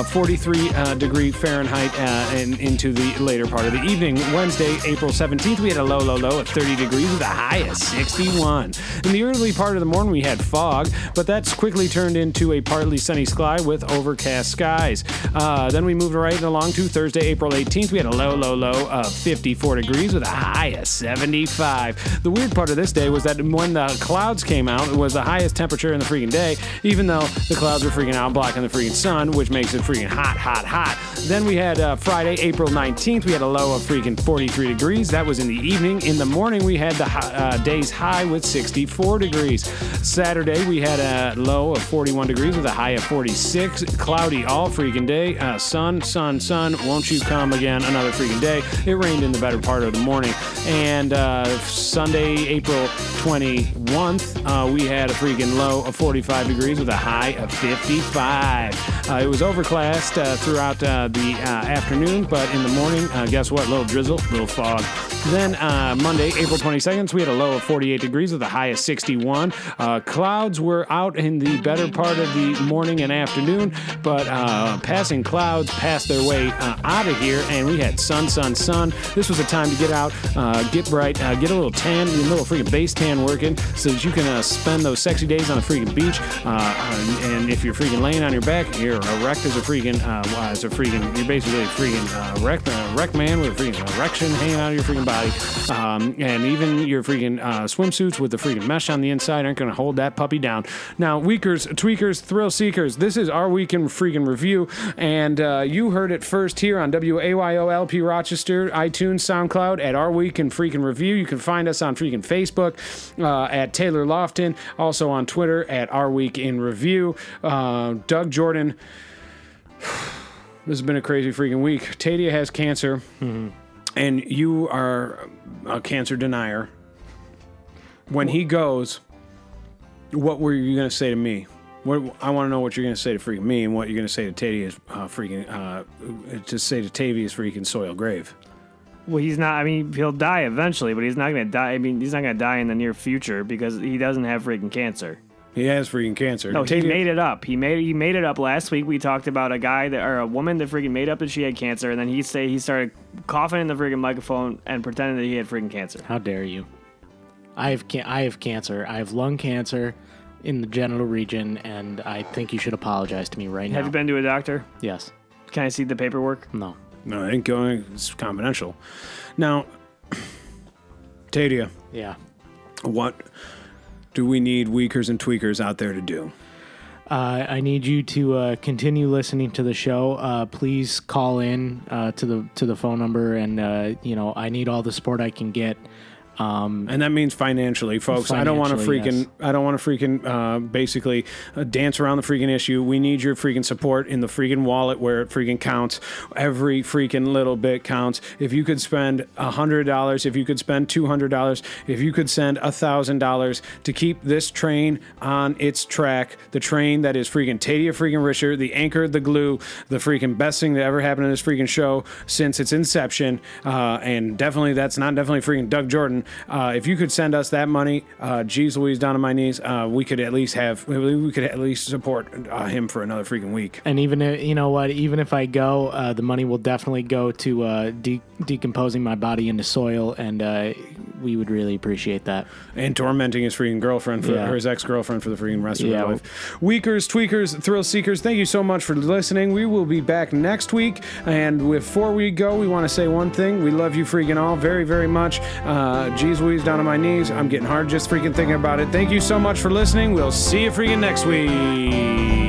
43 degree Fahrenheit and into the later part of the evening. Wednesday, April 17th, we had a low of 30 degrees with a high of 61. In the early part of the morning, we had fog, but that's quickly turned into a partly sunny sky with overcast skies. Then we moved right along to Thursday, April 18th. We had a low of 54 degrees with a high of 75. The weird part of this day was that when the clouds came out, it was the highest temperature in the freaking day, even though the clouds were freaking out blocking the freaking sun, which makes it freaking hot. Then we had Friday, April 19th, we had a low of freaking 43 degrees. That was in the evening. In the morning, we had the day's high with 64 degrees. Saturday, we had a low of 41 degrees with a high of 46. Cloudy all freaking day. Sun, won't you come again another freaking day? It rained in the better part of the morning. And Sunday, April 21st, we had a freaking low of 45 degrees with a high of 55. It was overcast throughout the afternoon, but in the morning, guess what? Little drizzle, little fog. Then Monday, April 22nd, we had a low of 48 degrees with a high of 61. Clouds were out in the better part of the morning and afternoon, but passing clouds passed their way out of here, and we had sun. This was a time to get out, get bright, get a little tan, a little freaking base tan working, so that you can spend those sexy days on a freaking beach. And if you're freaking laying on your back, you're erect as a freaking, you're basically a freaking wrecked man with a freaking erection hanging out of your freaking body. And even your freaking swimsuits with the freaking mesh on the inside aren't going to hold that puppy down. Now, Weakers, Tweakers, Thrill Seekers, this is our week in freaking review, and you heard it first here on WAYO LP Rochester, iTunes, SoundCloud, at Our Week in Freaking Review. You can find us on freaking Facebook at Taylor Lofton, also on Twitter at Our Week in Review. Doug Jordan, this has been a crazy freaking week. Taddea has cancer, and you are a cancer denier. When he goes, what were you going to say to me? I want to know what you're going to say to freaking me and what you're going to say to Tadea's freaking soil grave. Well, he's not. I mean, he'll die eventually, but he's not going to die. I mean, he's not going to die in the near future because he doesn't have freaking cancer. He has freaking cancer. No, he made it up. He made it up last week. We talked about a woman that freaking made up that she had cancer, and then he started coughing in the freaking microphone and pretending that he had freaking cancer. How dare you? I have cancer. I have lung cancer in the genital region, and I think you should apologize to me right now. Have you been to a doctor? Yes. Can I see the paperwork? No. No, I ain't going. It's confidential. Now, Taddea. Yeah. What do we need Weakers and Tweakers out there to do? I need you to continue listening to the show. Please call in to the phone number, and I need all the support I can get. And that means financially, folks. I don't want to freaking basically dance around the freaking issue. We need your freaking support in the freaking wallet where it freaking counts. Every freaking little bit counts. If you could spend $100, if you could spend $200, if you could send $1,000 to keep this train on its track, the train that is freaking Taddea freaking Risher, the anchor, the glue, the freaking best thing that ever happened in this freaking show since its inception, and definitely freaking Doug Jordan. If you could send us that money, geez Louise, down on my knees, we could at least support him for another freaking week. And even if I go, the money will definitely go to decomposing my body into soil, and we would really appreciate that. And tormenting his freaking girlfriend or his ex-girlfriend for the freaking rest of her life. Weakers, tweakers, thrill seekers, thank you so much for listening. We will be back next week, and before we go, we want to say one thing. We love you freaking all very, very much. Geez Louise, down on my knees. I'm getting hard just freaking thinking about it. Thank you so much for listening. We'll see you freaking next week.